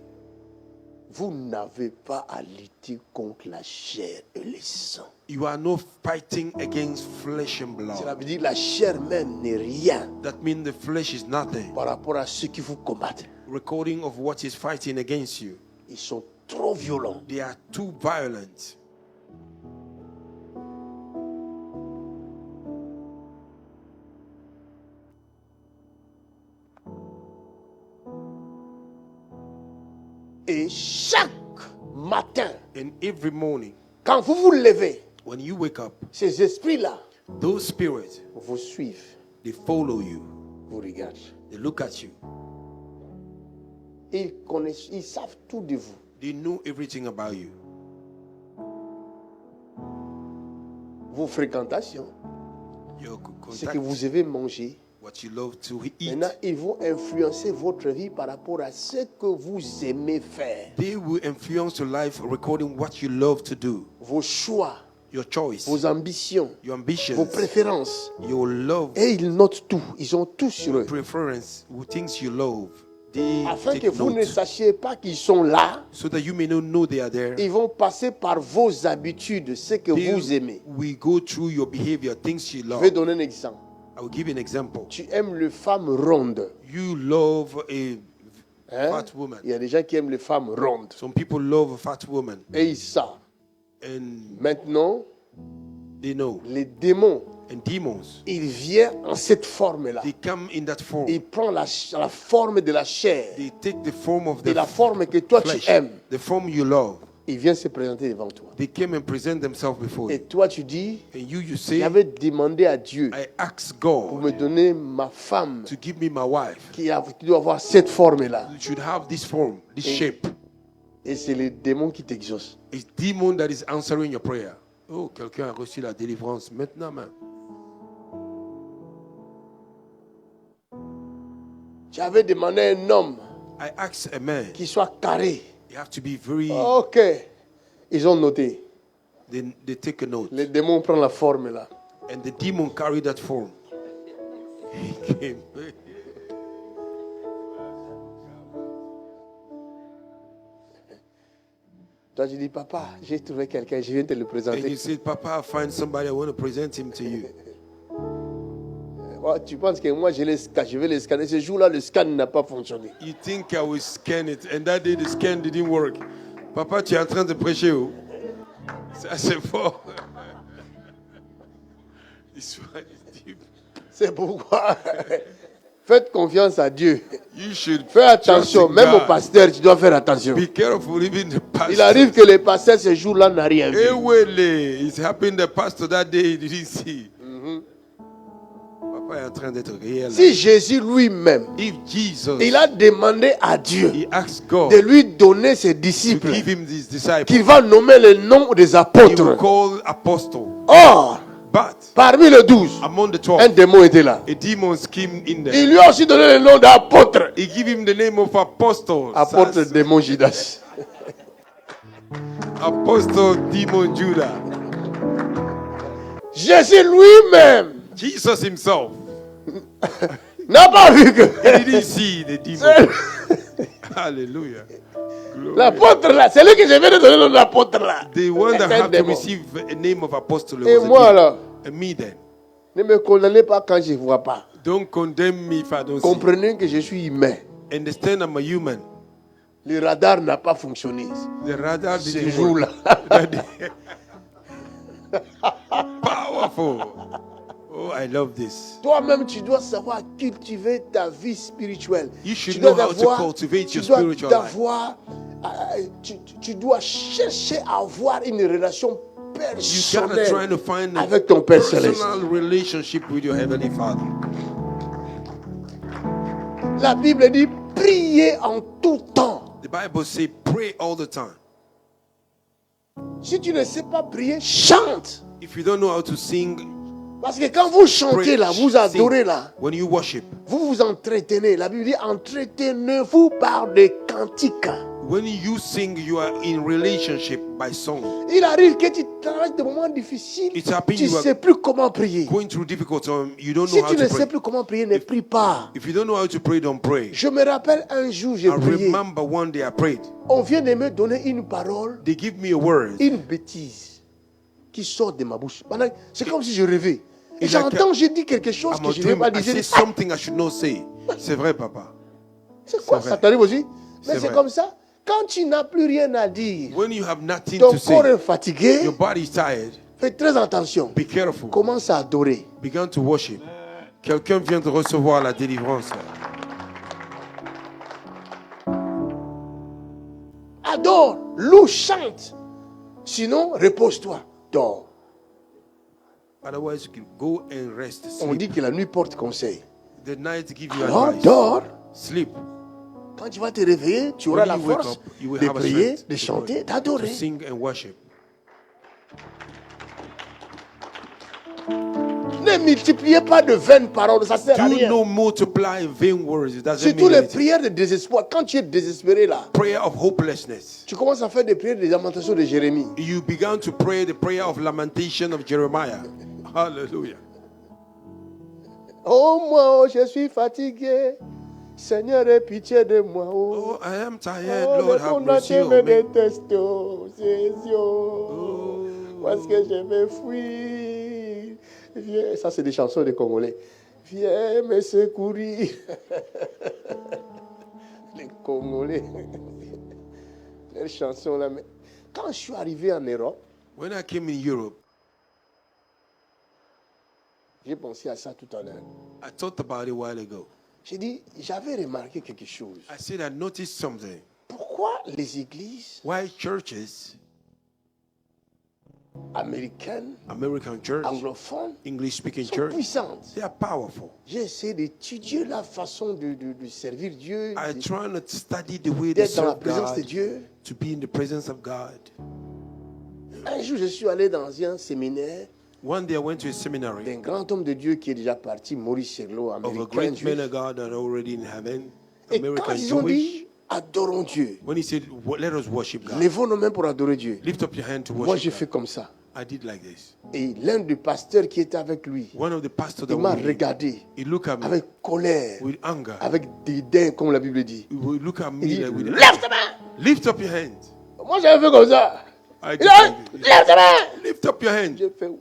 Vous n'avez pas à lutter contre la chair et le sang. You are not fighting against flesh and Cela blood. veut dire que la chair même n'est rien That means the flesh is nothing. par rapport à ceux qui vous combattent. Recording of what is fighting against you. Ils sont trop violents. They are too violent. Et chaque matin, And every morning, quand vous vous levez, when you wake up, ces esprits-là those spirits, vous suivent, they follow you. vous regardent. They look at you. Ils connaissent, ils savent tout de vous. They know everything about you. vos fréquentations, your ce contact, que vous avez mangé. what you love to eat. Maintenant, ils vont influencer votre vie par rapport à ce que vous aimez faire. They will influence your life according what you love to do. Vos choix, Your choice, vos ambitions, your vos ambitions, préférences. your love, Et ils notent tout. Ils ont tout sur eux. preference, things you love. They Afin que take vous ne note, sachiez pas qu'ils sont là, so that you may not know they are there. ils vont passer par vos habitudes, ce que They vous aimez. will go through your behavior, things you Je love. vais donner un exemple. I will give you an example. Tu aimes les femmes rondes. You love a Hein? fat woman. Il y a des gens qui aiment les femmes rondes. Some people love a fat woman, Et ils savent. and Maintenant, they know. les démons, And demons, ils viennent en cette forme-là. they come in that form. Ils prennent la forme de la chair. They take the form of Et the la forme que toi tu flesh, aimes. the form you love. Ils viennent se présenter devant toi. They came and present themselves before Et you. toi tu dis, And you say, j'avais demandé à Dieu I asked pour God me donner ma femme to give me my wife. qui doit avoir cette forme-là. You should have this form, this shape. Et c'est les démons qui t'exaucent. It's demon that is answering your prayer. Oh, quelqu'un a reçu la délivrance maintenant même. J'avais demandé à un homme I asked a man, qui soit carré. you have to be very, Ok. Ils ont noté. they take a note. Les démons prennent la forme-là. And the demon carried that form. He came. Toi tu dis, papa, j'ai trouvé quelqu'un, je viens te le And présenter. you said, Papa, I find somebody, I want to present him to you. Oh, tu penses que moi je vais le scanner. Ce jour-là, le scan n'a pas fonctionné. You think I will scan it, and that day the scan didn't work. Papa, tu es en train de prêcher, oh? Ça, c'est fort. This one is deep. C'est pourquoi faites confiance à Dieu. You should Fais attention, trust in même au God. pasteur, tu dois faire attention. Be careful, even the pastor. Il arrive que le pasteur ce jour-là n'a rien vu. It's happened the pastor that day he didn't see. Papa est en train d'être réel. Si Jésus lui-même, If Jesus, il a demandé à Dieu he asked God de lui donner ses to disciples, give him these disciples, qu'il va nommer le nom des he will apôtres. call apostle. Or, But parmi les 12, among the un 12, démon était là. a demon came in there. Il lui a aussi donné le nom d'apôtre. He gave him the name of apostle. Apôtre démon Judas. Apostle demon Judah. Jésus lui-même Jesus himself. n'a pas vu que He didn't see the demon. Hallelujah. Glory. l'apôtre là, c'est lui que je viens de donner le nom d'apôtre là. The one that C'est un had to démon. receive a name of apostle Et was a moi demon. alors, And me then. ne me condamnez pas quand je ne vois pas. Don't condemn me if I don't see. Comprenez que je suis humain. Understand I'm a human. Le radar n'a pas fonctionné The radar ce didn't work. jour-là. That day. Powerful. Oh, I love this. Toi-même, tu dois savoir cultiver ta vie spirituelle. You should Tu dois know how to cultivate tu your dois spiritual life. tu dois chercher à avoir une relation You gotta try personnelle to find a avec ton Père céleste. personal relationship with your heavenly Father. La Bible dit priez en tout temps. The Bible says pray all the time. Si tu ne sais pas prier, chante. If you don't know how to sing, Parce que quand vous chantez pray, là, vous adorez sing. là, When you worship, vous vous entretenez. La Bible dit entretenez-vous par des cantiques. when you sing, you are in relationship by song. Il arrive que tu traverses des moments difficiles, It's happening tu ne you are sais plus comment prier. Going through difficult time, you don't Si know how tu ne to sais pray. plus comment prier, ne prie pas. If you don't know how to pray, don't pray. Je me rappelle un jour, j'ai I prié. remember one day I prayed. On vient de me donner une parole, They give me a word. une bêtise qui sort de ma bouche. C'est comme si je rêvais. Et It's like j'entends, j'ai dit quelque chose I'm que a je ne vais dream. pas I dire. say something I should not say. C'est vrai, papa. C'est quoi c'est ça vrai. t'arrive aussi? C'est Mais c'est vrai. comme ça. Quand tu n'as plus rien à dire, When you have nothing ton to corps say, est fatigué, your body is tired, fais très attention. be careful. Commence à adorer. Begin to worship. Quelqu'un vient de recevoir la délivrance. Adore, loue, chante. Sinon, repose-toi, dors. Otherwise, you can go and rest. On Sleep. dit que la nuit porte conseil. The night give you Alors, advice. dors. Sleep. Quand tu vas te réveiller, tu auras When la you wake force up, you will de have a prier, strength de to chanter, pray, to d'adorer. sing and worship. Ne multipliez pas de vaines paroles, ça sert à Do rien. not multiply vain words. It doesn't Surtout mean les anything. prières de désespoir. Quand tu es désespéré là, Prayer of hopelessness. tu commences à faire des prières de lamentations de Jérémie. You began to pray the prayer of lamentation of Jeremiah. Hallelujah. Oh moi, je suis fatigué. Seigneur, aie pitié de moi. Oh, I am tired. Oh, Lord, le have monde mercy entier me on me. déteste. Oh, Jésus. Parce que je me fuis. Viens, ça c'est des chansons des Congolais. Viens me secourir. Les Congolais. Les chansons là. Mais quand je suis arrivé en Europe, When I came in Europe, j'ai pensé à ça tout à l'heure. I thought about it a while ago. J'ai dit, j'avais remarqué quelque chose. I said I noticed something. Pourquoi les églises Why churches, américaines, American church, anglophones, English-speaking sont church, puissantes? they are powerful. J'ai essayé d'étudier la façon de servir Dieu, I try to study the way they d'être dans la serve présence de God, Dieu. to be in the presence of God. Un jour, je suis allé dans un séminaire One day I went to a seminary d'un grand homme de Dieu qui est déjà parti, Maurice Serlot, of a américain. great man juif. of God that are already in heaven, Et quand American ils ont Jewish. dit, adorons Dieu, When he said, Let us worship God, levons nos mains pour adorer Dieu. lift up your hand to Moi, worship j'ai God. fait comme ça. I did like this. Et l'un des pasteurs qui était avec lui, One of the pastors that il m'a was with me, regardé he looked at me avec colère, with anger. avec dédain, comme la Bible dit. He would look at me Il dit, like with lève ta main. lift up your hand. Moi, j'avais fait comme ça. I Il did a like dit, this. lève ta main. Lift up your hand. J'ai fait.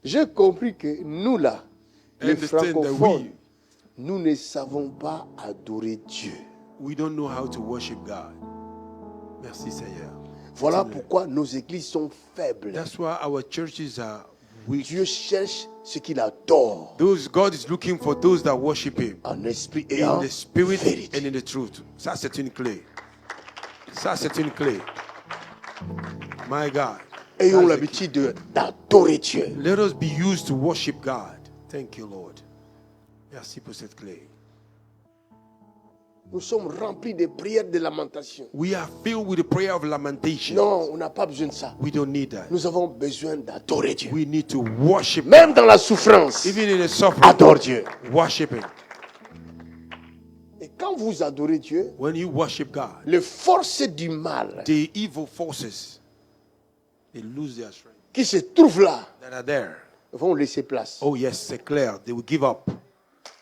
J'ai compris que nous là, I les understand that francophones, nous ne savons pas adorer Dieu. we don't know how to worship God. Merci Seigneur. Voilà pourquoi nos églises sont faibles. That's why our churches are weak. Dieu cherche ce qu'il adore God is looking for those that worship Him en esprit et en in the spirit vérité. and in the truth. Ça c'est une clé. Ça c'est une clé. My God. Ayons That's the l'habitude d'adorer Dieu. key. Let us be used to worship God. Thank you, Lord. Merci pour cette clé. Nous sommes remplis de prières de lamentation. We are filled with the prayer of lamentation. Non, on n'a pas besoin de ça. We don't need that. Nous avons besoin d'adorer Dieu. We need to worship. Même dans la souffrance, Even in the suffering, adore Dieu. worship Him. Et quand vous adorez Dieu, When you worship God, les forces du mal the evil forces, they lose their strength qui se trouvent là that are there. vont laisser place. Oh yes, c'est clair. They will give up.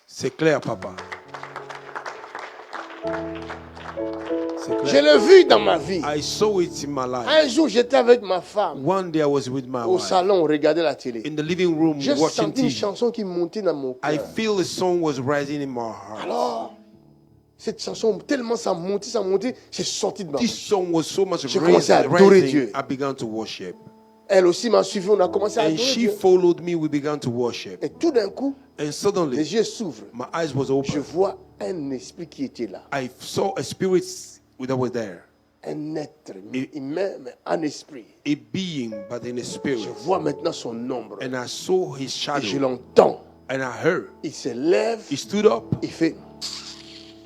C'est clair, Papa. C'est Je clair. l'ai vu dans ma vie. I saw it in my life. Un jour, j'étais avec ma femme One day I was with my au wife salon, on regardait la télé. in the living room J'ai watching senti une TV. chanson qui montait dans mon I cœur. feel the song was rising in my heart. Alors, cette chanson, tellement ça montait, j'ai sorti de ma This bouche. song was so much J'ai commencé à rising. adorer Dieu. I began to worship. Elle aussi m'a suivi, on a commencé à And adorer she Dieu. followed me. We began to worship. Et tout d'un coup, And suddenly, les yeux s'ouvrent. my eyes was Je open. vois un esprit qui était là. I saw a spirit that was there. Un être humain, mais un esprit. A being, but in a Je spirit. vois maintenant son ombre. And I saw his Et je shadow. l'entends. And I heard. Il se lève, He stood up. il fait.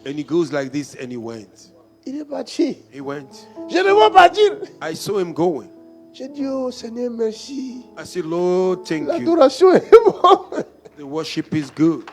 And he goes like this and he went. Il est parti. He went. Je le vois partir. I saw him going. J'ai dit, oh Seigneur, merci. I said, Lord, thank you. L'adoration est bonne. The worship is good.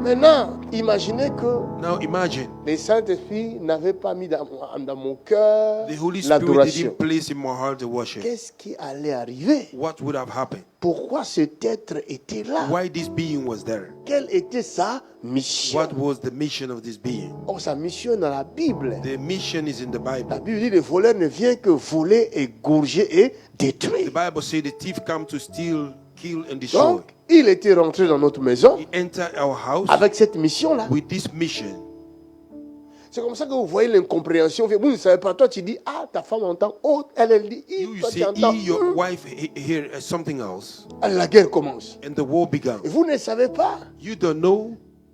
Maintenant, imaginez que Now imagine le Saint-Esprit n'avait pas mis dans mon cœur the Holy Spirit l'adoration. didn't place in my heart the worship. Qu'est-ce qui allait arriver? What would have happened? Pourquoi cet être était là? Why this being was there? Quelle était sa mission? What was the mission of this being? Oh, sa mission dans la Bible. The mission is in the La Bible. Bible dit le voleur ne vient que voler, égorger et The détruire. Bible says the thief come to steal, kill, and destroy. Donc, il était rentré dans notre maison He entered our house avec cette mission-là. with this mission. C'est comme ça que vous voyez l'incompréhension. Vous ne savez pas, toi tu dis, ah, ta femme entend, oh, elle dit, You toi say, tu entends. your wife hear something else, La guerre commence. and the war began. Et vous ne savez pas You don't know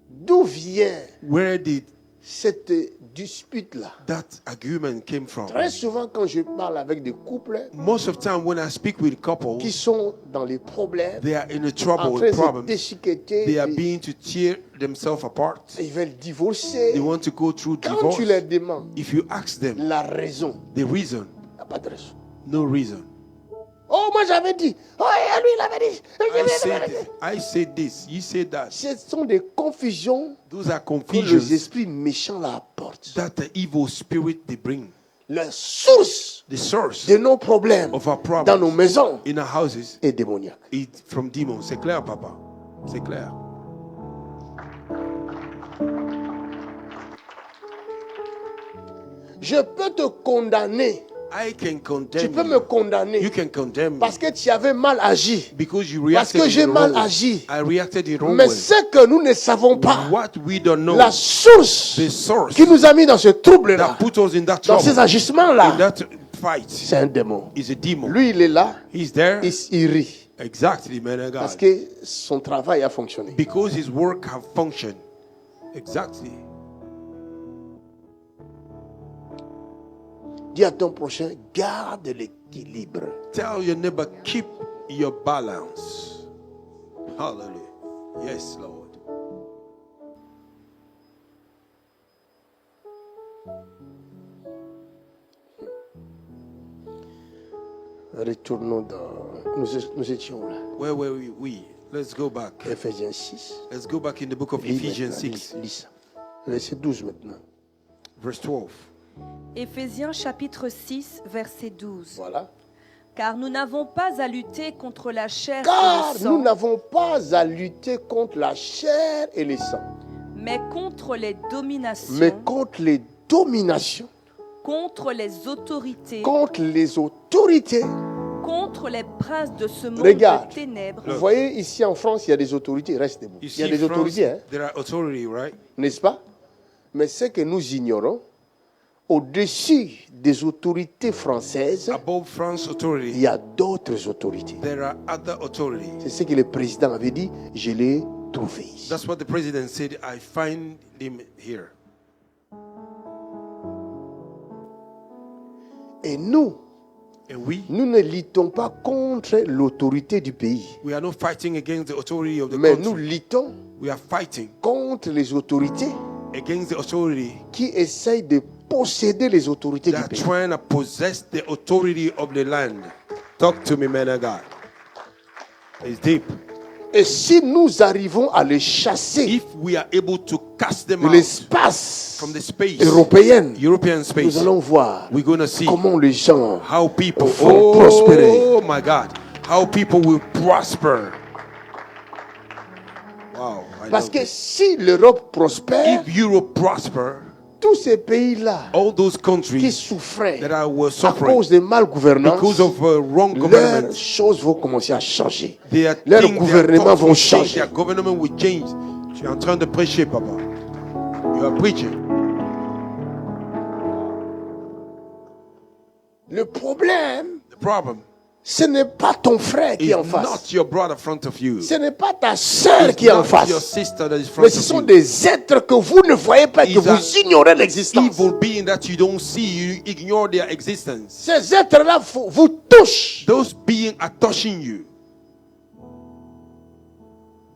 d'où vient where the cette dispute-là. that argument came from. Très souvent, quand je parle avec des couples Most of the time when I speak with couples, qui sont dans les problèmes, they are in a en trouble train with de se problems. déchiqueter, They are being to tear themselves apart. ils veulent divorcer. They want to go through Quand divorce. tu leur demandes If you ask them la raison, the reason, il n'y a pas de raison. no reason. Oh, moi j'avais dit. Oh, et lui il avait dit. I said this, you said that. Ce sont des confusions Those are que les confusions esprits méchants la apportent. that the evil spirit they bring. La source The source de nos problèmes of our dans problems nos maisons in our houses est démoniaque. is from demons. C'est clair, papa. C'est clair. Je peux te condamner. I can Tu condemn peux me you. condamner You can condemn me parce que tu avais mal agi. because you Parce reacted que j'ai in the mal wrong way. agi. I reacted in the wrong Mais way. ce que nous ne savons pas, What we don't know, la source the source qui nous a mis dans ce trouble-là, that put us in that dans trouble, ces in agissements-là, that fight, c'est un démon. is a demon. Lui, il est là, He's there. il rit. Exactly, man of Parce God. que son travail a fonctionné. Because his work have functioned. Exactly. Dis à ton prochain, garde l'équilibre. Tell your neighbor, keep your balance. Hallelujah. Yes, Lord. Retournons dans... Nous étions là. Where were we? Let's go back. Ephésiens 6. Let's go back in the book of Lis Ephesians maintenant, 6, lis ça. Verset 12 maintenant. verse 12. Éphésiens chapitre 6, verset 12. Voilà. Car nous n'avons pas à lutter contre la chair Car et le nous sang, n'avons pas à lutter contre la chair et le sang, mais contre les dominations, mais contre les dominations, contre les autorités, contre les autorités. contre les princes de ce monde Regarde. de ténèbres, Vous voyez, ici en France, il y a des autorités. Reste debout. You Il y a see, des France, autorités, hein, there are authority, right? n'est-ce pas? Mais ce que nous ignorons, au-dessus des autorités françaises, Above France il authority, y a d'autres autorités. there are other authorities. C'est ce que le président avait dit, je l'ai trouvé ici. That's what the president said. I find him here. Et nous, And we ne luttons pas contre l'autorité du pays, are not fighting against the authority of the mais nous country. luttons We are fighting contre les autorités against the authority qui essayent de posséder les autorités that du are pays. trying to possess the authority of the land. Talk to me, man of God. It's deep. Et si nous arrivons à les chasser If we are able to cast them de out l'espace from the space, européen, European space, nous allons voir we're going to see comment les gens how people, vont prospérer. oh my God, how people will prosper. Wow. I Parce love que this. si l'Europe prospère, If Europe prosper, tous ces pays-là all those qui countries souffraient that were à suffering cause de malgouvernance, because of wrong leurs government, choses vont commencer à changer. their Leurs things, their gouvernements thoughts vont will change, changer. their government will change. Tu es en train de prêcher, papa. You are preaching. Le problème, The problem ce n'est pas ton frère qui is est en not face. your brother in front of you. Ce n'est pas ta sœur It's qui est en not face. your sister that is in front Mais ce of sont you. des êtres que vous ne voyez pas, que It's a vous ignorez l'existence. Evil being that you don't see, you ignore their existence. Ces êtres-là vous touchent. Those beings are touching you.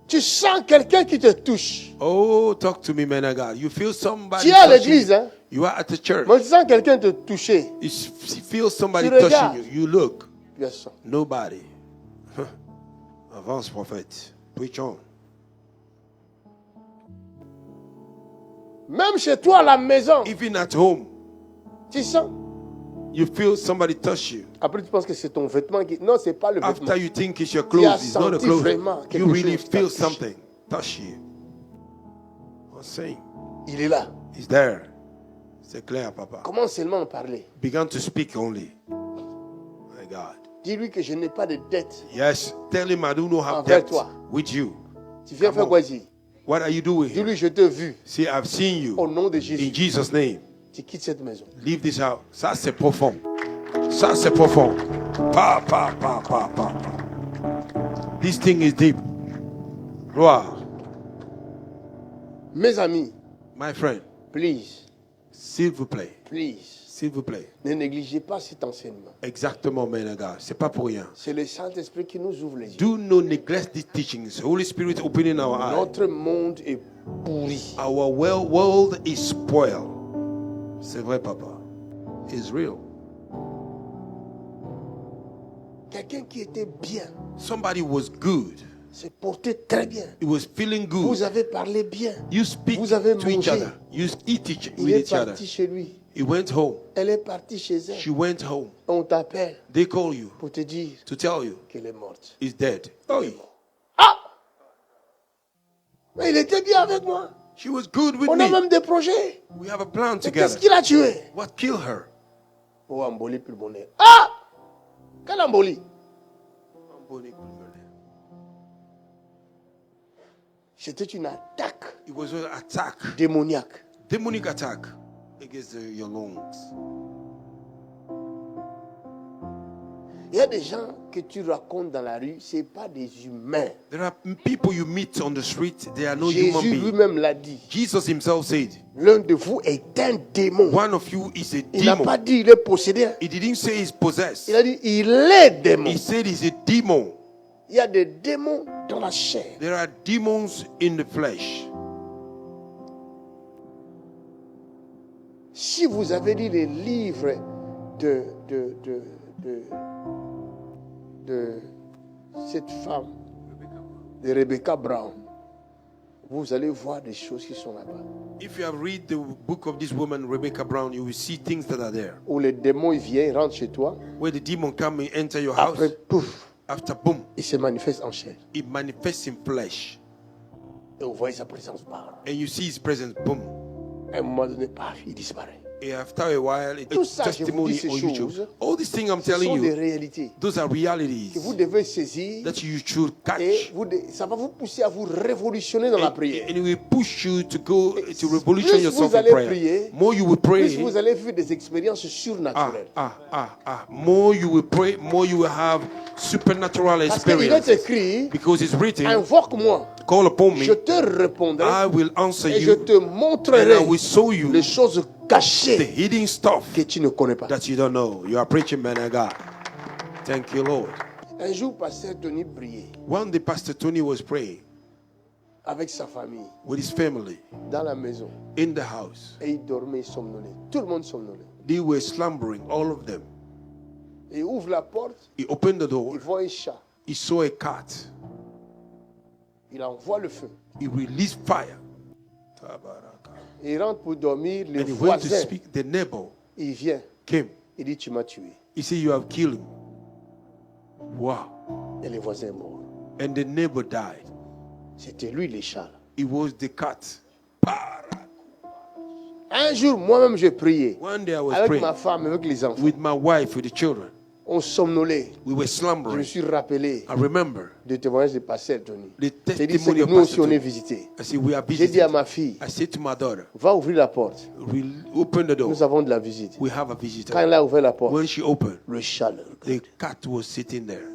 Tu sens quelqu'un qui te touche. Oh, talk to me, man of God. You feel somebody Tu es à touching l'église, you. hein? You are at the church. Mais tu sens quelqu'un te toucher. You feel somebody Tu regardes. touching you. You look. Personne. Nobody. Huh. Avance, prophète. Preach on. Même chez toi à la maison, Even at home, tu sens. you feel somebody touch you. Après, tu penses que c'est ton vêtement qui. Non, c'est pas le vêtement. After you think it's your Tu as clothes, it's not a senti clothes. vraiment quelque You really chose feel touch. something touch you. I'm saying, Il est là. it's there. C'est clair, papa. Comment seulement en parler? Began to speak only. My God. Dis-lui que je n'ai pas de dette. Yes, tell him I do not have Envers debt toi. with you. Tu viens Come faire on. quoi ici? What are you doing here? Dis-lui, je t'ai vu. See, I've seen you. Au nom de Jésus. In Jesus' name, Tu quittes cette maison. leave this house. Ça, c'est profond. Ça, c'est profond. Pa, pa, pa, pa, pa, pa. This thing is deep. Gloire. Mes amis, My friend, Please, S'il vous plaît. please, S'il vous plaît. ne négligez pas cet enseignement. Exactement, man of God. C'est pas pour rien. C'est le Saint-Esprit qui nous ouvre les yeux. Do not neglect these teachings. Holy Spirit opening our eyes. Notre monde est pourri. Our world is spoiled. C'est vrai, papa. It's real. Quelqu'un qui était bien, Somebody was good. s'est porté très bien. He was feeling good. Vous avez parlé bien. You speak Vous avez to each mangé. other. You eat Il with est each other. parti chez lui. He went home. Elle est partie chez elle. She went home. On t'appelle They call you pour te dire to tell you qu'elle est morte. he's dead. Oh, Ah! Mais il était bien avec moi. she was good with On a me. même des projets. We have a plan Mais together. qu'est-ce qu'il a tué? What killed her? Oh, embolie plus bonnet. Ah! Quelle embolie? C'était une attaque It was an attack, démoniaque. demonic attack against your lungs. Il y a des gens que tu racontes dans la rue, ce n'est pas des humains. There are people you meet on the street, they are no human Jésus beings. lui-même l'a dit. Jesus himself said, L'un de vous est un démon. one of you is a Il n'a pas demon. dit il est possédé. He didn't say he's possessed. Il a dit il est démon. He said he's a demon. Il y a des démons dans la chair. There are demons in the flesh. Si vous avez lu les livres de cette femme, de Rebecca Brown, vous allez voir des choses qui sont là-bas. If you have read the book of this woman, Rebecca Brown, you will see things that are there. Où les démons ils viennent, rentrent chez toi, Where the demon come and enter your house, après, pouf, after boom, il se manifeste en chair. it manifests in flesh. Et vous voyez sa présence par. And you see his presence, boom. À un moment donné, paf, il disparaît. And after a while, it's Tout ça, je vous testimony dis ces on YouTube. choses, All these things I'm Ce telling sont des you, réalités those are que realities vous devez saisir that you should et catch. ça va vous pousser à vous révolutionner dans la prière. And it will push you to go to revolution Plus yourself vous in allez prayer. prier, More you will Plus pray, vous allez vivre des expériences surnaturelles. more you will pray, more you will have supernatural Parce qu'il est experiences. écrit, Because it's written, invoque-moi, call upon je me, te répondrai I will answer et je you, te and montrerai I will show you les choses the cachées hidden stuff que tu ne connais pas. that you don't know. You are preaching, man of God. Thank you, Lord. Un jour, Pasteur Tony priait One day, Pastor Tony was praying avec sa famille with his family dans la maison in the house. et il dormait, il somnolait. Tout le monde somnolait. They were slumbering, all of them. Et il ouvre la porte, He opened the door. il voit un chat. He saw a cat. Il envoie le feu. He released fire. Il rentre pour dormir, le And he went to voisin, speak. The neighbor il vient. came. Il dit, tu m'as tué. He said, you have killed him. Wow. Et le voisin est mort. And the neighbor died. C'était lui, le chat. Là. It was the cat. Un jour, moi-même, j'ai prié. One day I was Avec praying ma femme, avec les enfants. with my wife, with the children. On somnolait. We were Je me slumbering. suis rappelé I remember du témoignage de Pasteur Tony. the J'ai dit, c'est testimony que of nous aussi, Pastor on est Tony. visités. I said, we are J'ai dit à visited. ma fille, I said to my daughter, va ouvrir la porte. open the door. Nous avons de la visite. We have a Quand visitor. elle a ouvert la porte, When she opened, le chat, le regarde. the cat was sitting there.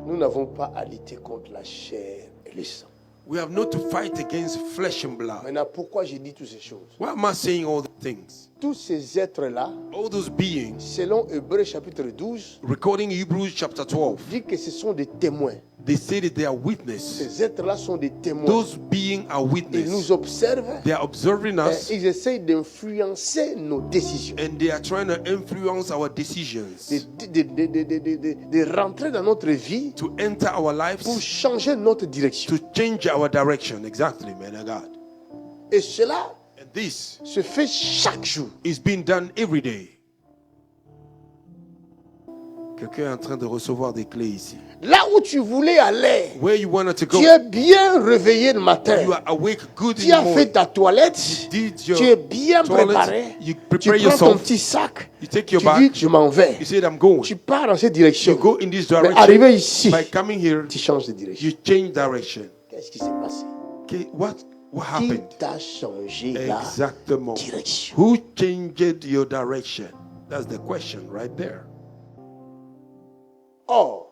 Nous n'avons pas à lutter contre la chair et le sang. We have not to fight against flesh and blood. Maintenant, pourquoi j'ai dit toutes ces choses? Why am I saying all the things? Tous ces êtres-là, All those beings, selon Hébreux chapitre 12, recording Hebrews chapter 12, dit que ce sont des témoins. they say that they are witness. Ces êtres-là sont des témoins. Those beings are Ils witness. nous observent They are observing et us ils essayent d'influencer nos décisions. and they are trying to influence our decisions, De rentrer dans notre vie to enter our pour lives, changer notre direction. to change our direction. Exactly, man of God. Et cela And this se fait chaque jour. is being done every day. Quelqu'un est en train de recevoir des clés ici. Là où tu voulais aller, Where you wanted to go, tu es bien réveillé le matin. you are awake good in Tu as the fait morning. ta toilette. Did your Tu es bien toilet, préparé. you Tu prepare prends ton yourself, petit sac. you take Tu your dis, bag, je m'en vais. you said, I'm going. Tu pars dans cette direction. You go in this Mais direction. arrivé ici, By coming here, tu changes de direction. you change direction. Qu'est-ce qui s'est passé? Okay, what What Qui happened? t'a changé la Exactement. direction? Who changed your direction? That's the question right there. Or,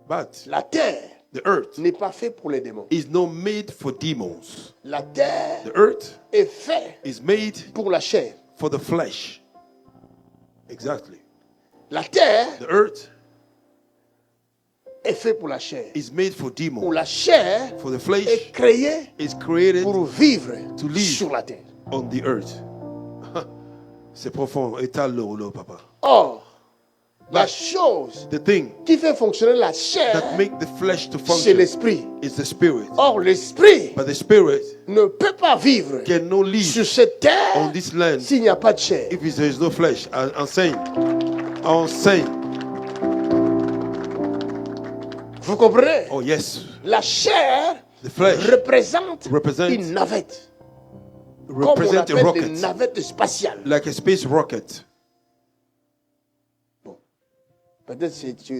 But la terre the earth n'est pas faite pour les démons. is not made for demons. La terre The earth est faite is made pour la chair. for the flesh. Exactly. La terre The earth est faite pour la chair. is made for Ou demons. la chair For the est flesh créée is created pour vivre to live. sur la terre. on the earth. C'est profond. Étale là, papa. Or, la chose The thing qui fait fonctionner la chair, that make the flesh to c'est function l'esprit. is the spirit. Or, l'esprit But the spirit ne peut pas vivre cannot sur live cette terre on this land s'il n'y a pas de chair. if there is no flesh. Enseigne. Enseigne. Vous comprenez? Oh yes. La chair The flesh représente represents- une navette. Comme on represent a appelle des rocket. navettes spatiales. Like a space rocket. Peut-être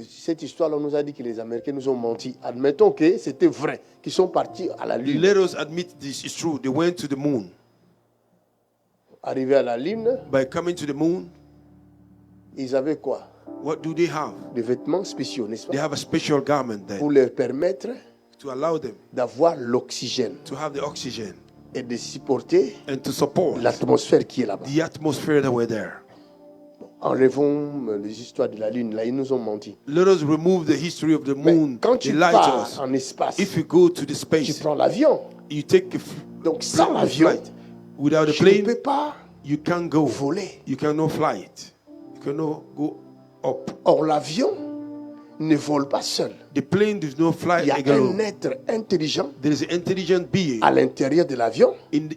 cette histoire-là nous a dit que les Américains nous ont menti. Admettons que c'était vrai, qu'ils sont partis à la Lune. Let us admit this is true. They went to the moon. Arrivés à la Lune, By coming to the moon, ils avaient quoi? what do they have? Des vêtements spéciaux, n'est-ce They pas? have a special garment there Pour leur permettre to allow them d'avoir l'oxygène to have the oxygen et de supporter and to support l'atmosphère qui est là-bas. the atmosphere that were there. Enlevons les histoires de la Lune. Là, ils nous ont menti. Let us remove the history of the Mais moon. quand They tu lied to pars us. en espace, If you go to the tu space, prends l'avion. you take a Donc, sans l'avion, flight. Without a tu ne peux plane, pas you can't go. voler. You cannot fly it. You cannot go up. Or, l'avion ne vole pas seul. The plane does not Il fly y a alone. un être intelligent There is an intelligent being à l'intérieur de l'avion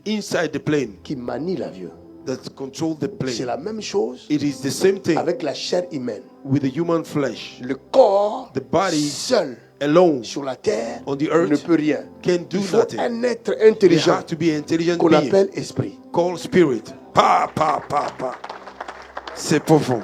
inside the plane qui manie l'avion. that controls the C'est plane. la même chose It is the same thing avec la chair humaine. with the human flesh. Le corps The body seul alone sur la terre on the earth ne peut rien. can do Il faut nothing. un être There intelligent has to be an intelligent qu'on being appelle esprit. called spirit. Pa, pa, pa, pa. C'est profond.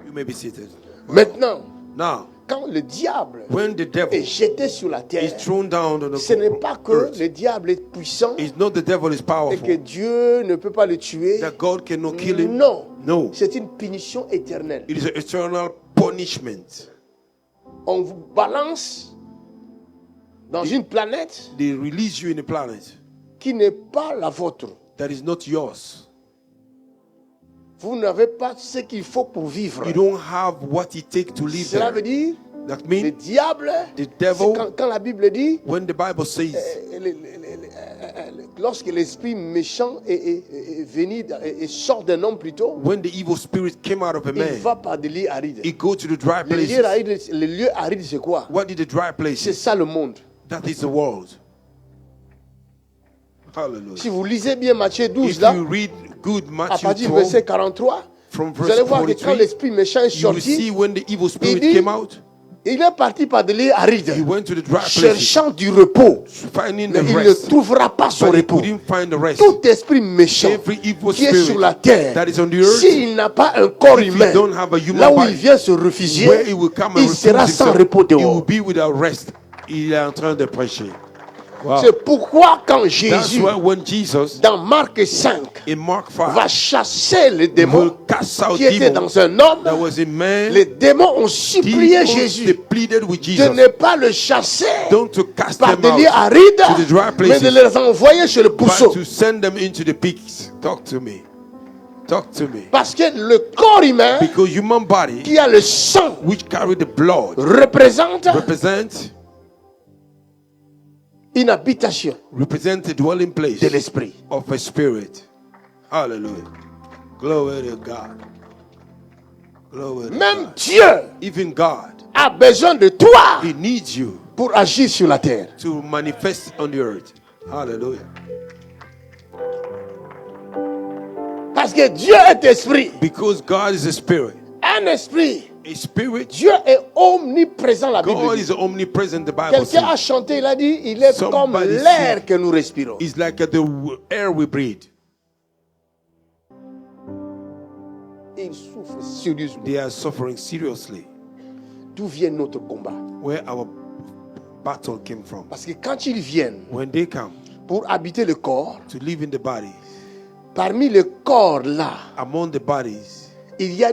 You may be seated. Maintenant, Now, quand le diable when the est devil jeté sur la is terre, thrown down on ce n'est pas the que earth, le diable est puissant it's not the devil is et que powerful, Dieu ne peut pas le tuer. that God cannot kill him. Non, No, c'est une punition éternelle. it is an eternal punishment. On vous balance dans une planète They release you in a planet qui n'est pas la vôtre. that is not yours. Vous n'avez pas ce qu'il faut pour vivre. You don't have what it takes to live Cela veut there. dire, That le means diable, the c'est devil, quand la Bible dit, when the Bible says, lorsque l'esprit méchant est venu et sort d'un homme plutôt, when the evil spirit came out of a il man, va par des lieux arides. it goes to the dry Les lieux places. arides, les lieux arides, c'est quoi? What did the dry C'est places? ça le monde. That is the world. Hallelujah. Si vous lisez bien Matthieu 12, If là, you read good à Matthew partir du verset 12, 43, from vous verse allez voir que quand 43, l'esprit méchant est you will see sorti, when the evil spirit il dit- came out, il est parti par des lieux arides, he went to the dry places, cherchant du repos. finding Mais the il ne rest. trouvera pas son But he repos. couldn't find the rest. Tout esprit méchant Every evil qui est sur la spirit terre, that is on the earth, s'il n'a pas un corps if he humain, don't have a human là où il body, vient se réfugier, where he will come and il sera refuse sans himself, repos he will dehors. be without rest. Il est en train de prêcher. Wow. C'est pourquoi quand That's Jésus, why when Jesus, dans Marc 5, in Mark va 5, chasser les will démons cast out qui étaient demons dans un homme, that was in man, les démons ont supplié demons, they Jésus pleaded with de Jesus, ne pas le chasser don't to cast par them des lieux out, arides, to the dry mais de places, les envoyer chez le but pousseau. to send them into the pigs. Talk to me. Talk to me. Parce que le corps humain Because human body, qui a le sang which carry the blood, représente une habitation represent the dwelling place de l'esprit. of a spirit. Hallelujah. Glory to God. Glory to Même God. Dieu Even God, a besoin de toi He needs you pour agir sur la terre. to manifest on the earth. Hallelujah. Parce que Dieu est esprit. Because God is a spirit. Un esprit. A spirit, Dieu est omniprésent, la Bible God dit. is omnipresent, the Bible Quelqu'un a says. chanté, il a dit, il est comme Somebody l'air said- que nous respirons. It's like the air we breathe. Il souffre sérieusement. They are suffering seriously. D'où vient notre combat? Where our battle came from. Parce que quand ils viennent When they come pour habiter le corps, to live in the bodies, parmi le corps là, among the bodies, il y a